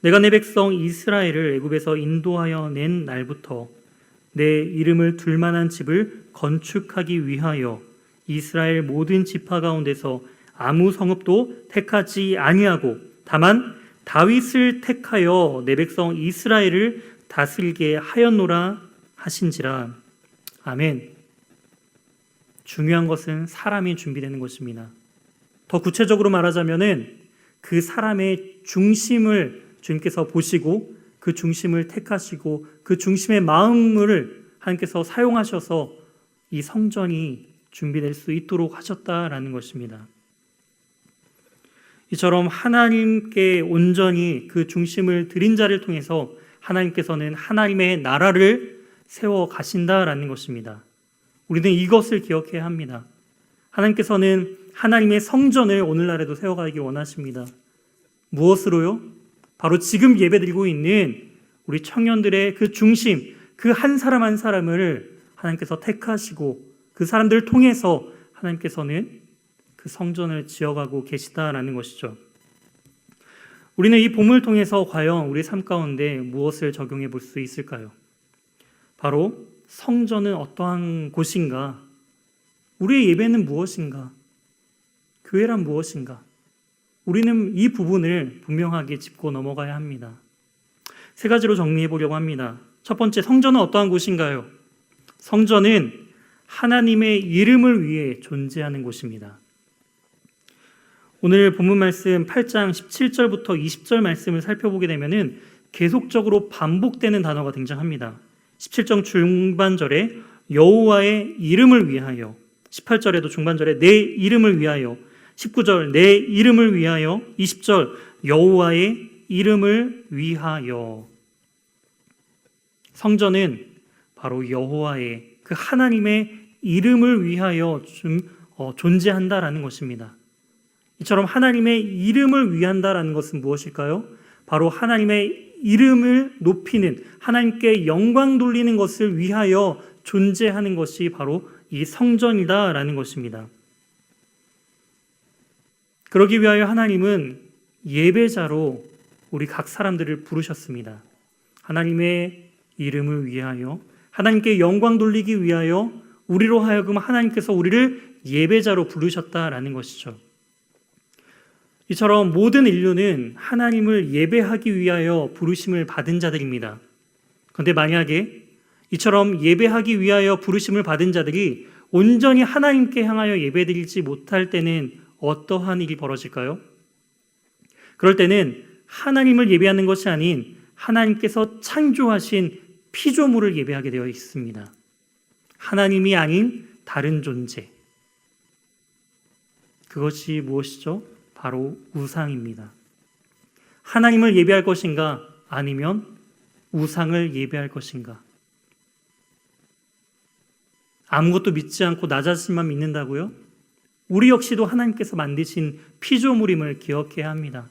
내가 내 백성 이스라엘을 애굽에서 인도하여 낸 날부터 내 이름을 둘 만한 집을 건축하기 위하여 이스라엘 모든 지파 가운데서 아무 성읍도 택하지 아니하고 다만 다윗을 택하여 내 백성 이스라엘을 다스리게 하였노라 하신지라. 아멘. 중요한 것은 사람이 준비되는 것입니다. 더 구체적으로 말하자면은 그 사람의 중심을 주님께서 보시고 그 중심을 택하시고 그 중심의 마음을 하나님께서 사용하셔서 이 성전이 준비될 수 있도록 하셨다라는 것입니다. 이처럼 하나님께 온전히 그 중심을 드린 자를 통해서 하나님께서는 하나님의 나라를 세워 가신다라는 것입니다. 우리는 이것을 기억해야 합니다. 하나님께서는 하나님의 성전을 오늘날에도 세워가기 원하십니다. 무엇으로요? 바로 지금 예배드리고 있는 우리 청년들의 그 중심, 그 한 사람 한 사람을 하나님께서 택하시고 그 사람들을 통해서 하나님께서는 그 성전을 지어가고 계시다라는 것이죠. 우리는 이 본문을 통해서 과연 우리 삶 가운데 무엇을 적용해 볼 수 있을까요? 바로 성전은 어떠한 곳인가? 우리의 예배는 무엇인가? 교회란 무엇인가? 우리는 이 부분을 분명하게 짚고 넘어가야 합니다. 세 가지로 정리해 보려고 합니다. 첫 번째, 성전은 어떠한 곳인가요? 성전은 하나님의 이름을 위해 존재하는 곳입니다. 오늘 본문 말씀 8장 17절부터 20절 말씀을 살펴보게 되면은 계속적으로 반복되는 단어가 등장합니다. 17장 중반절에 여호와의 이름을 위하여, 18절에도 중반절에 내 이름을 위하여, 19절 내 이름을 위하여, 20절 여호와의 이름을 위하여. 성전은 바로 여호와의 그 하나님의 이름을 위하여 존재한다라는 것입니다. 이처럼 하나님의 이름을 위한다라는 것은 무엇일까요? 바로 하나님의 이름을 높이는, 하나님께 영광 돌리는 것을 위하여 존재하는 것이 바로 이 성전이다라는 것입니다. 그러기 위하여 하나님은 예배자로 우리 각 사람들을 부르셨습니다. 하나님의 이름을 위하여, 하나님께 영광 돌리기 위하여 우리로 하여금 하나님께서 우리를 예배자로 부르셨다라는 것이죠. 이처럼 모든 인류는 하나님을 예배하기 위하여 부르심을 받은 자들입니다. 그런데 만약에 이처럼 예배하기 위하여 부르심을 받은 자들이 온전히 하나님께 향하여 예배드리지 못할 때는 어떠한 일이 벌어질까요? 그럴 때는 하나님을 예배하는 것이 아닌 하나님께서 창조하신 피조물을 예배하게 되어 있습니다. 하나님이 아닌 다른 존재. 그것이 무엇이죠? 바로 우상입니다. 하나님을 예배할 것인가? 아니면 우상을 예배할 것인가? 아무것도 믿지 않고 나 자신만 믿는다고요? 우리 역시도 하나님께서 만드신 피조물임을 기억해야 합니다.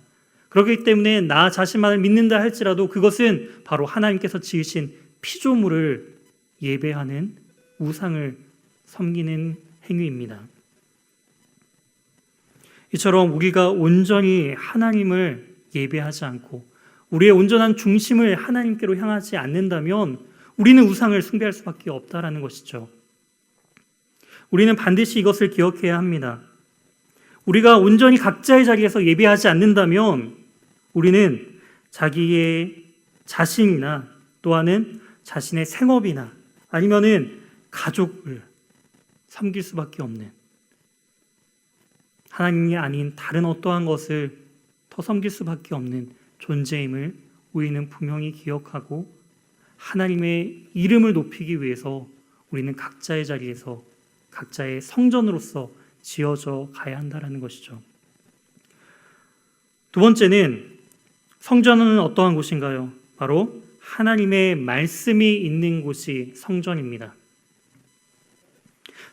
그렇기 때문에 나 자신만을 믿는다 할지라도 그것은 바로 하나님께서 지으신 피조물을 예배하는, 우상을 섬기는 행위입니다. 이처럼 우리가 온전히 하나님을 예배하지 않고 우리의 온전한 중심을 하나님께로 향하지 않는다면 우리는 우상을 숭배할 수밖에 없다라는 것이죠. 우리는 반드시 이것을 기억해야 합니다. 우리가 온전히 각자의 자리에서 예배하지 않는다면 우리는 자기의 자신이나 또한은 자신의 생업이나 아니면은 가족을 섬길 수밖에 없는, 하나님이 아닌 다른 어떠한 것을 더 섬길 수밖에 없는 존재임을 우리는 분명히 기억하고 하나님의 이름을 높이기 위해서 우리는 각자의 자리에서 각자의 성전으로서 지어져 가야 한다는 것이죠. 두 번째는 성전은 어떠한 곳인가요? 바로 하나님의 말씀이 있는 곳이 성전입니다.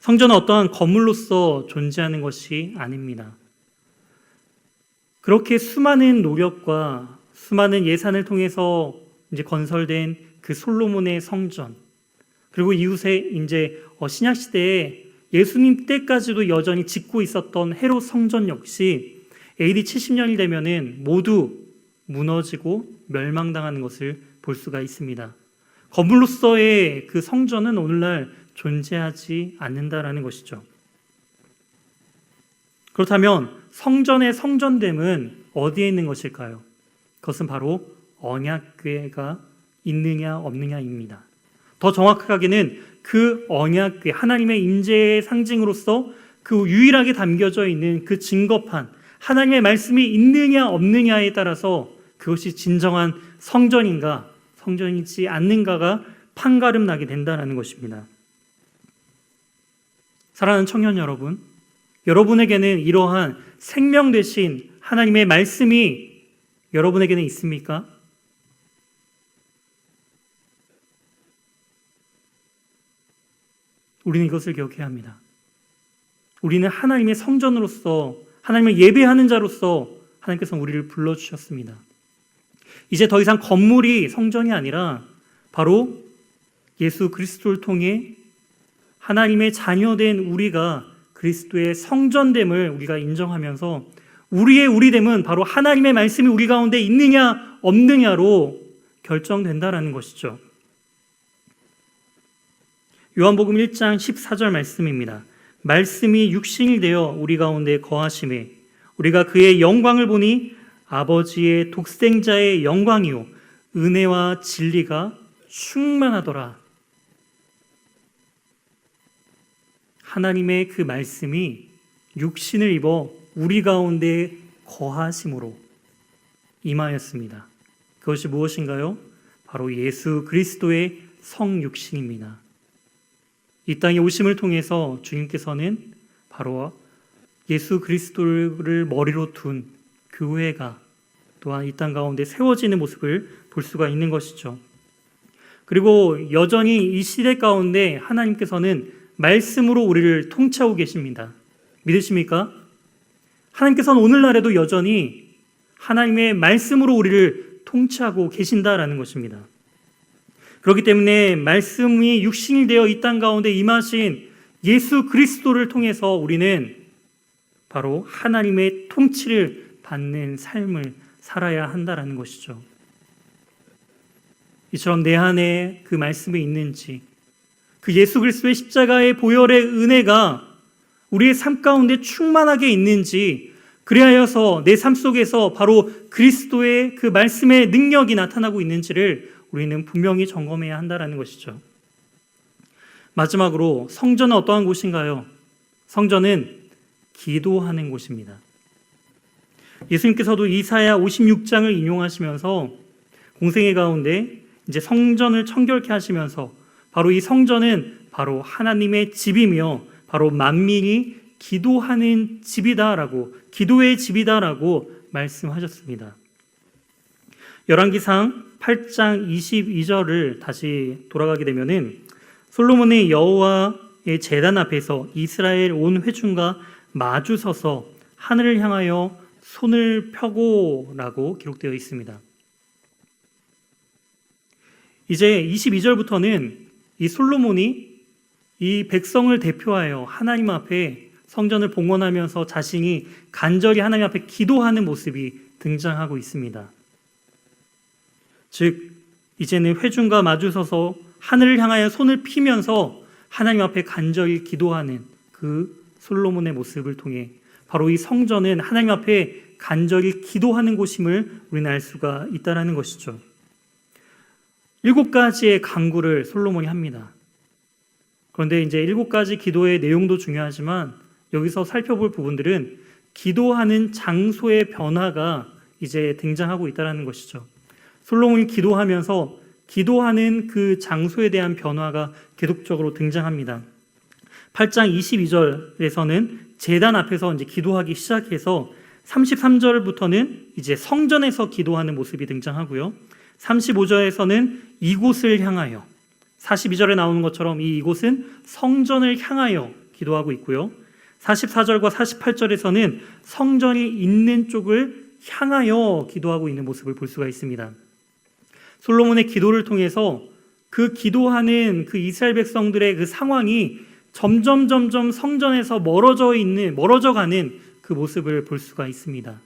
성전은 어떠한 건물로서 존재하는 것이 아닙니다. 그렇게 수많은 노력과 수많은 예산을 통해서 이제 건설된 그 솔로몬의 성전, 그리고 이후에 이제 신약 시대에 예수님 때까지도 여전히 짓고 있었던 헤롯 성전 역시 AD 70년이 되면은 모두 무너지고 멸망당하는 것을 볼 수가 있습니다. 건물로서의 그 성전은 오늘날 존재하지 않는다라는 것이죠. 그렇다면 성전의 성전됨은 어디에 있는 것일까요? 그것은 바로 언약궤가 있느냐 없느냐입니다. 더 정확하게는 그 언약궤, 하나님의 임재의 상징으로서 그 유일하게 담겨져 있는 그 증거판, 하나님의 말씀이 있느냐 없느냐에 따라서 그것이 진정한 성전인가 성전이지 않는가가 판가름 나게 된다는 것입니다. 사랑하는 청년 여러분, 여러분에게는 이러한 생명 되신 하나님의 말씀이 여러분에게는 있습니까? 우리는 이것을 기억해야 합니다. 우리는 하나님의 성전으로서, 하나님을 예배하는 자로서 하나님께서 우리를 불러주셨습니다. 이제 더 이상 건물이 성전이 아니라 바로 예수 그리스도를 통해 하나님의 자녀된 우리가 그리스도의 성전됨을 우리가 인정하면서 우리의 우리됨은 바로 하나님의 말씀이 우리 가운데 있느냐 없느냐로 결정된다라는 것이죠. 요한복음 1장 14절 말씀입니다. 말씀이 육신이 되어 우리 가운데 거하심에 우리가 그의 영광을 보니 아버지의 독생자의 영광이요 은혜와 진리가 충만하더라. 하나님의 그 말씀이 육신을 입어 우리 가운데 거하심으로 임하였습니다. 그것이 무엇인가요? 바로 예수 그리스도의 성육신입니다. 이 땅에 오심을 통해서 주님께서는 바로 예수 그리스도를 머리로 둔 교회가 또한 이 땅 가운데 세워지는 모습을 볼 수가 있는 것이죠. 그리고 여전히 이 시대 가운데 하나님께서는 말씀으로 우리를 통치하고 계십니다. 믿으십니까? 하나님께서는 오늘날에도 여전히 하나님의 말씀으로 우리를 통치하고 계신다라는 것입니다. 그렇기 때문에 말씀이 육신이 되어 이 땅 가운데 임하신 예수 그리스도를 통해서 우리는 바로 하나님의 통치를 받는 삶을 살아야 한다라는 것이죠. 이처럼 내 안에 그 말씀이 있는지, 그 예수 그리스도의 십자가의 보혈의 은혜가 우리의 삶 가운데 충만하게 있는지, 그리하여서 내 삶 속에서 바로 그리스도의 그 말씀의 능력이 나타나고 있는지를 우리는 분명히 점검해야 한다는 것이죠. 마지막으로 성전은 어떠한 곳인가요? 성전은 기도하는 곳입니다. 예수님께서도 이사야 56장을 인용하시면서 공생애 가운데 이제 성전을 청결케 하시면서 바로 이 성전은 바로 하나님의 집이며 바로 만민이 기도하는 집이다라고, 기도의 집이다라고 말씀하셨습니다. 열왕기상 8장 22절을 다시 돌아가게 되면은 솔로몬의 여호와의 제단 앞에서 이스라엘 온 회중과 마주 서서 하늘을 향하여 손을 펴고라고 기록되어 있습니다. 이제 22절부터는 이 솔로몬이 이 백성을 대표하여 하나님 앞에 성전을 봉헌하면서 자신이 간절히 하나님 앞에 기도하는 모습이 등장하고 있습니다. 즉 이제는 회중과 마주서서 하늘을 향하여 손을 피면서 하나님 앞에 간절히 기도하는 그 솔로몬의 모습을 통해 바로 이 성전은 하나님 앞에 간절히 기도하는 곳임을 우리는 알 수가 있다는 것이죠. 7가지의 간구를 솔로몬이 합니다. 그런데 이제 7가지 기도의 내용도 중요하지만 여기서 살펴볼 부분들은 기도하는 장소의 변화가 이제 등장하고 있다는 것이죠. 솔로몬이 기도하면서 기도하는 그 장소에 대한 변화가 계속적으로 등장합니다. 8장 22절에서는 제단 앞에서 이제 기도하기 시작해서 33절부터는 이제 성전에서 기도하는 모습이 등장하고요. 35절에서는 이곳을 향하여, 42절에 나오는 것처럼 이곳은 성전을 향하여 기도하고 있고요. 44절과 48절에서는 성전이 있는 쪽을 향하여 기도하고 있는 모습을 볼 수가 있습니다. 솔로몬의 기도를 통해서 그 기도하는 그 이스라엘 백성들의 그 상황이 점점 성전에서 멀어져 가는 그 모습을 볼 수가 있습니다.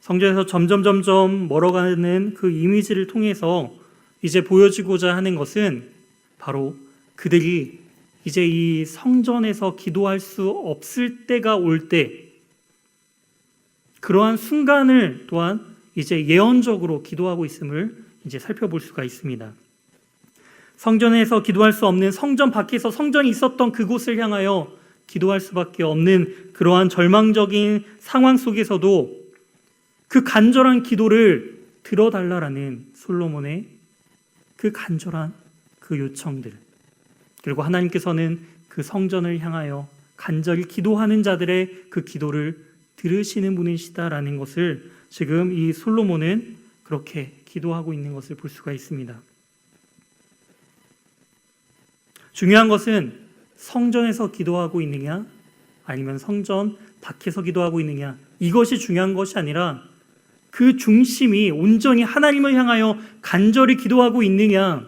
성전에서 점점 멀어가는 그 이미지를 통해서 이제 보여주고자 하는 것은 바로 그들이 이제 이 성전에서 기도할 수 없을 때가 올 때, 그러한 순간을 또한 이제 예언적으로 기도하고 있음을 이제 살펴볼 수가 있습니다. 성전에서 기도할 수 없는 성전 밖에서 성전이 있었던 그곳을 향하여 기도할 수밖에 없는 그러한 절망적인 상황 속에서도 그 간절한 기도를 들어달라라는 솔로몬의 그 간절한 그 요청들, 그리고 하나님께서는 그 성전을 향하여 간절히 기도하는 자들의 그 기도를 들으시는 분이시다라는 것을 지금 이 솔로몬은 그렇게 기도하고 있는 것을 볼 수가 있습니다. 중요한 것은 성전에서 기도하고 있느냐 아니면 성전 밖에서 기도하고 있느냐, 이것이 중요한 것이 아니라 그 중심이 온전히 하나님을 향하여 간절히 기도하고 있느냐,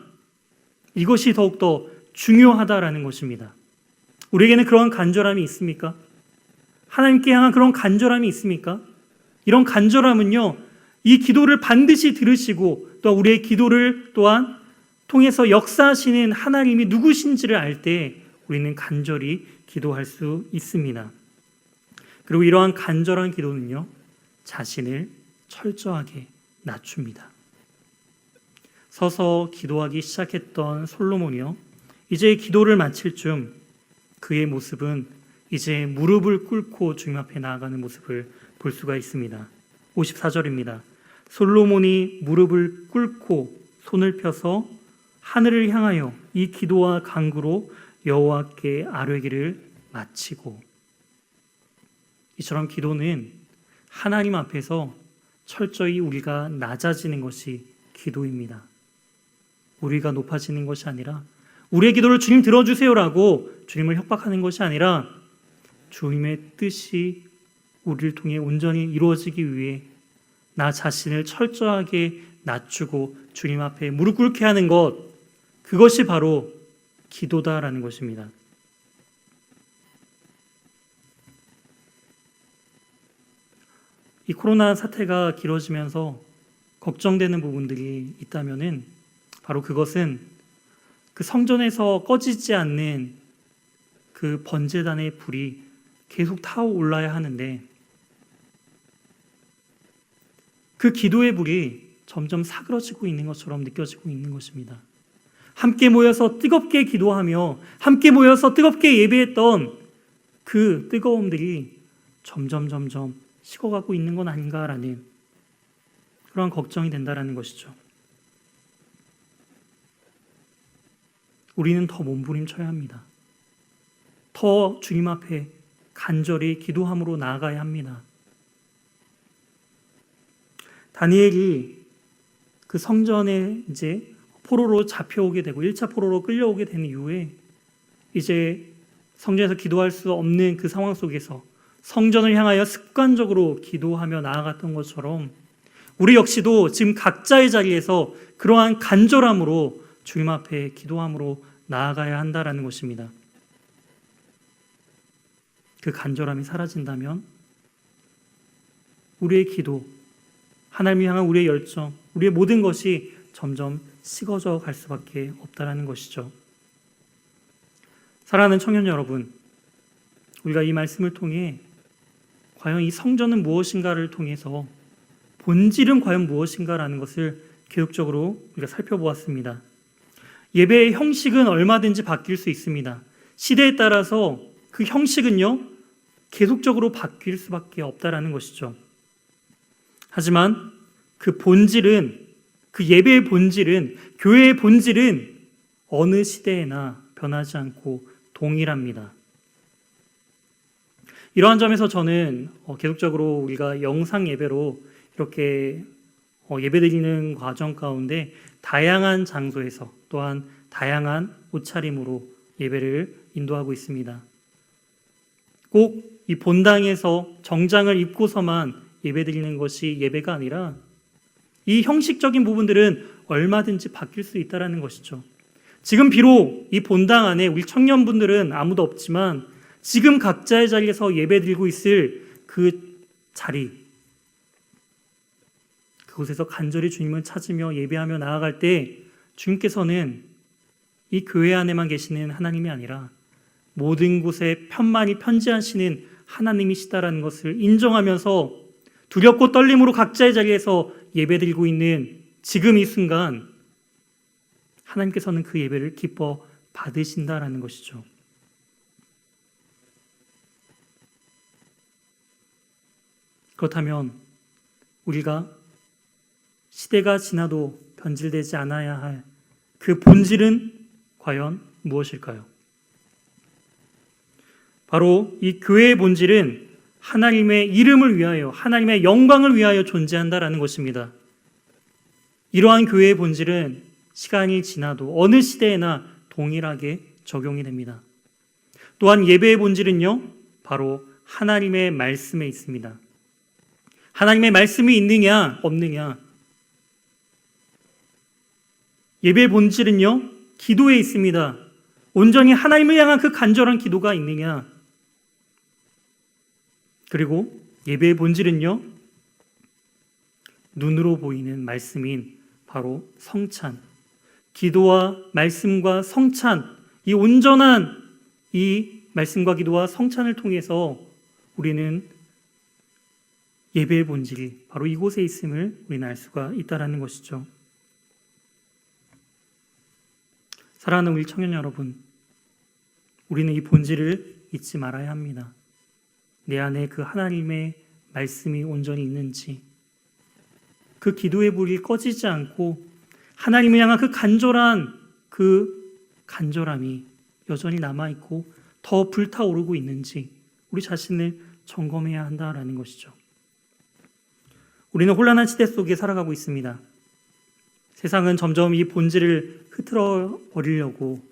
이것이 더욱더 중요하다라는 것입니다. 우리에게는 그러한 간절함이 있습니까? 하나님께 향한 그런 간절함이 있습니까? 이런 간절함은요, 이 기도를 반드시 들으시고 또 우리의 기도를 또한 통해서 역사하시는 하나님이 누구신지를 알 때 우리는 간절히 기도할 수 있습니다. 그리고 이러한 간절한 기도는요, 자신을 철저하게 낮춥니다. 서서 기도하기 시작했던 솔로몬이요, 이제 기도를 마칠 쯤 그의 모습은 이제 무릎을 꿇고 주님 앞에 나아가는 모습을 볼 수가 있습니다. 54절입니다. 솔로몬이 무릎을 꿇고 손을 펴서 하늘을 향하여 이 기도와 간구로 여호와께 아뢰기를 마치고, 이처럼 기도는 하나님 앞에서 철저히 우리가 낮아지는 것이 기도입니다. 우리가 높아지는 것이 아니라, 우리의 기도를 주님 들어주세요라고 주님을 협박하는 것이 아니라 주님의 뜻이 우리를 통해 온전히 이루어지기 위해 나 자신을 철저하게 낮추고 주님 앞에 무릎 꿇게 하는 것, 그것이 바로 기도다라는 것입니다. 이 코로나 사태가 길어지면서 걱정되는 부분들이 있다면은 바로 그것은 그 성전에서 꺼지지 않는 그 번제단의 불이 계속 타오올라야 하는데 그 기도의 불이 점점 사그러지고 있는 것처럼 느껴지고 있는 것입니다. 함께 모여서 뜨겁게 기도하며 함께 모여서 뜨겁게 예배했던 그 뜨거움들이 점점 식어가고 있는 건 아닌가라는 그런 걱정이 된다라는 것이죠. 우리는 더 몸부림쳐야 합니다. 더 주님 앞에 간절히 기도함으로 나아가야 합니다. 다니엘이 그 성전에 이제 포로로 잡혀오게 되고 1차 포로로 끌려오게 된 이후에 이제 성전에서 기도할 수 없는 그 상황 속에서 성전을 향하여 습관적으로 기도하며 나아갔던 것처럼 우리 역시도 지금 각자의 자리에서 그러한 간절함으로 주님 앞에 기도함으로 나아가야 한다라는 것입니다. 그 간절함이 사라진다면 우리의 기도, 하나님을 향한 우리의 열정, 우리의 모든 것이 점점 식어져 갈 수밖에 없다라는 것이죠. 사랑하는 청년 여러분, 우리가 이 말씀을 통해 과연 이 성전은 무엇인가를 통해서 본질은 과연 무엇인가라는 것을 계속적으로 우리가 살펴보았습니다. 예배의 형식은 얼마든지 바뀔 수 있습니다. 시대에 따라서 그 형식은요, 계속적으로 바뀔 수밖에 없다라는 것이죠. 하지만 그 본질은, 그 예배의 본질은, 교회의 본질은 어느 시대에나 변하지 않고 동일합니다. 이러한 점에서 저는 계속적으로 우리가 영상 예배로 이렇게 예배드리는 과정 가운데 다양한 장소에서 또한 다양한 옷차림으로 예배를 인도하고 있습니다. 꼭 이 본당에서 정장을 입고서만 예배드리는 것이 예배가 아니라 이 형식적인 부분들은 얼마든지 바뀔 수 있다는 것이죠. 지금 비록 이 본당 안에 우리 청년분들은 아무도 없지만 지금 각자의 자리에서 예배드리고 있을 그 자리, 그곳에서 간절히 주님을 찾으며 예배하며 나아갈 때 주님께서는 이 교회 안에만 계시는 하나님이 아니라 모든 곳에 편만히 편지하시는 하나님이시다라는 것을 인정하면서 두렵고 떨림으로 각자의 자리에서 예배드리고 있는 지금 이 순간 하나님께서는 그 예배를 기뻐 받으신다라는 것이죠. 그렇다면 우리가 시대가 지나도 변질되지 않아야 할 그 본질은 과연 무엇일까요? 바로 이 교회의 본질은 하나님의 이름을 위하여, 하나님의 영광을 위하여 존재한다라는 것입니다. 이러한 교회의 본질은 시간이 지나도 어느 시대에나 동일하게 적용이 됩니다. 또한 예배의 본질은요, 바로 하나님의 말씀에 있습니다. 하나님의 말씀이 있느냐 없느냐, 예배의 본질은요, 기도에 있습니다. 온전히 하나님을 향한 그 간절한 기도가 있느냐, 그리고 예배의 본질은요, 눈으로 보이는 말씀인 바로 성찬, 기도와 말씀과 성찬, 이 온전한 이 말씀과 기도와 성찬을 통해서 우리는 예배의 본질이 바로 이곳에 있음을 우리는 알 수가 있다는 것이죠. 사랑하는 우리 청년 여러분, 우리는 이 본질을 잊지 말아야 합니다. 내 안에 그 하나님의 말씀이 온전히 있는지, 그 기도의 불이 꺼지지 않고 하나님을 향한 그 간절함이 여전히 남아있고 더 불타오르고 있는지 우리 자신을 점검해야 한다라는 것이죠. 우리는 혼란한 시대 속에 살아가고 있습니다. 세상은 점점 이 본질을 흐트러 버리려고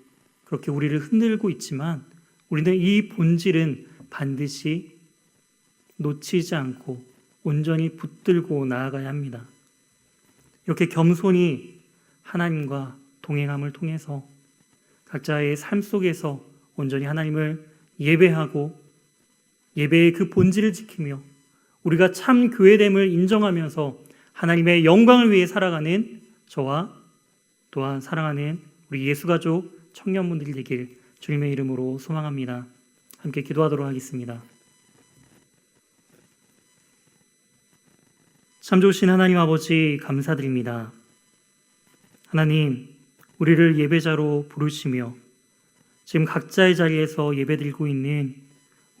그렇게 우리를 흔들고 있지만 우리는 이 본질은 반드시 놓치지 않고 온전히 붙들고 나아가야 합니다. 이렇게 겸손히 하나님과 동행함을 통해서 각자의 삶 속에서 온전히 하나님을 예배하고 예배의 그 본질을 지키며 우리가 참 교회됨을 인정하면서 하나님의 영광을 위해 살아가는 저와 또한 사랑하는 우리 예수가족 청년분들이 되길 주님의 이름으로 소망합니다. 함께 기도하도록 하겠습니다. 참 좋으신 하나님 아버지 감사드립니다. 하나님, 우리를 예배자로 부르시며 지금 각자의 자리에서 예배드리고 있는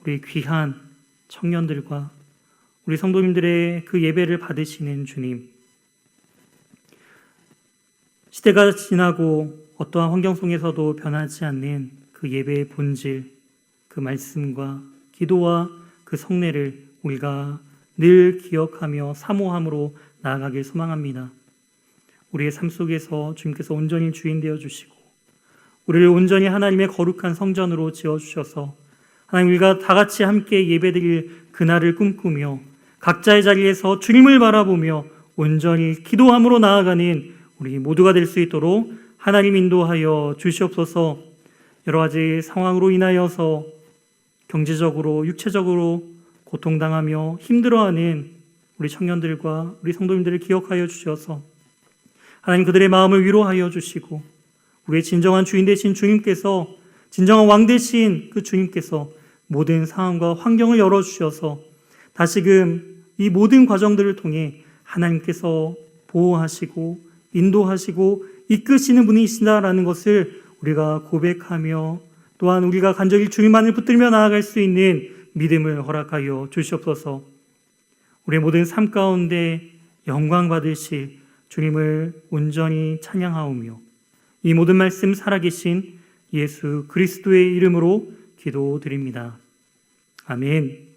우리 귀한 청년들과 우리 성도님들의 그 예배를 받으시는 주님, 시대가 지나고 어떠한 환경 속에서도 변하지 않는 그 예배의 본질, 그 말씀과 기도와 그 성례를 우리가 늘 기억하며 사모함으로 나아가길 소망합니다. 우리의 삶 속에서 주님께서 온전히 주인 되어 주시고 우리를 온전히 하나님의 거룩한 성전으로 지어주셔서 하나님, 우리가 다 같이 함께 예배드릴 그날을 꿈꾸며 각자의 자리에서 주님을 바라보며 온전히 기도함으로 나아가는 우리 모두가 될 수 있도록 하나님 인도하여 주시옵소서. 여러 가지 상황으로 인하여서 경제적으로, 육체적으로 고통당하며 힘들어하는 우리 청년들과 우리 성도님들을 기억하여 주셔서 하나님 그들의 마음을 위로하여 주시고 우리의 진정한 주인 되신 주님께서, 진정한 왕 되신 그 주님께서 모든 상황과 환경을 열어주셔서 다시금 이 모든 과정들을 통해 하나님께서 보호하시고 인도하시고 이끄시는 분이시다라는 것을 우리가 고백하며, 또한 우리가 간절히 주님만을 붙들며 나아갈 수 있는 믿음을 허락하여 주시옵소서. 우리의 모든 삶 가운데 영광 받으실 주님을 온전히 찬양하오며 이 모든 말씀 살아계신 예수 그리스도의 이름으로 기도드립니다. 아멘.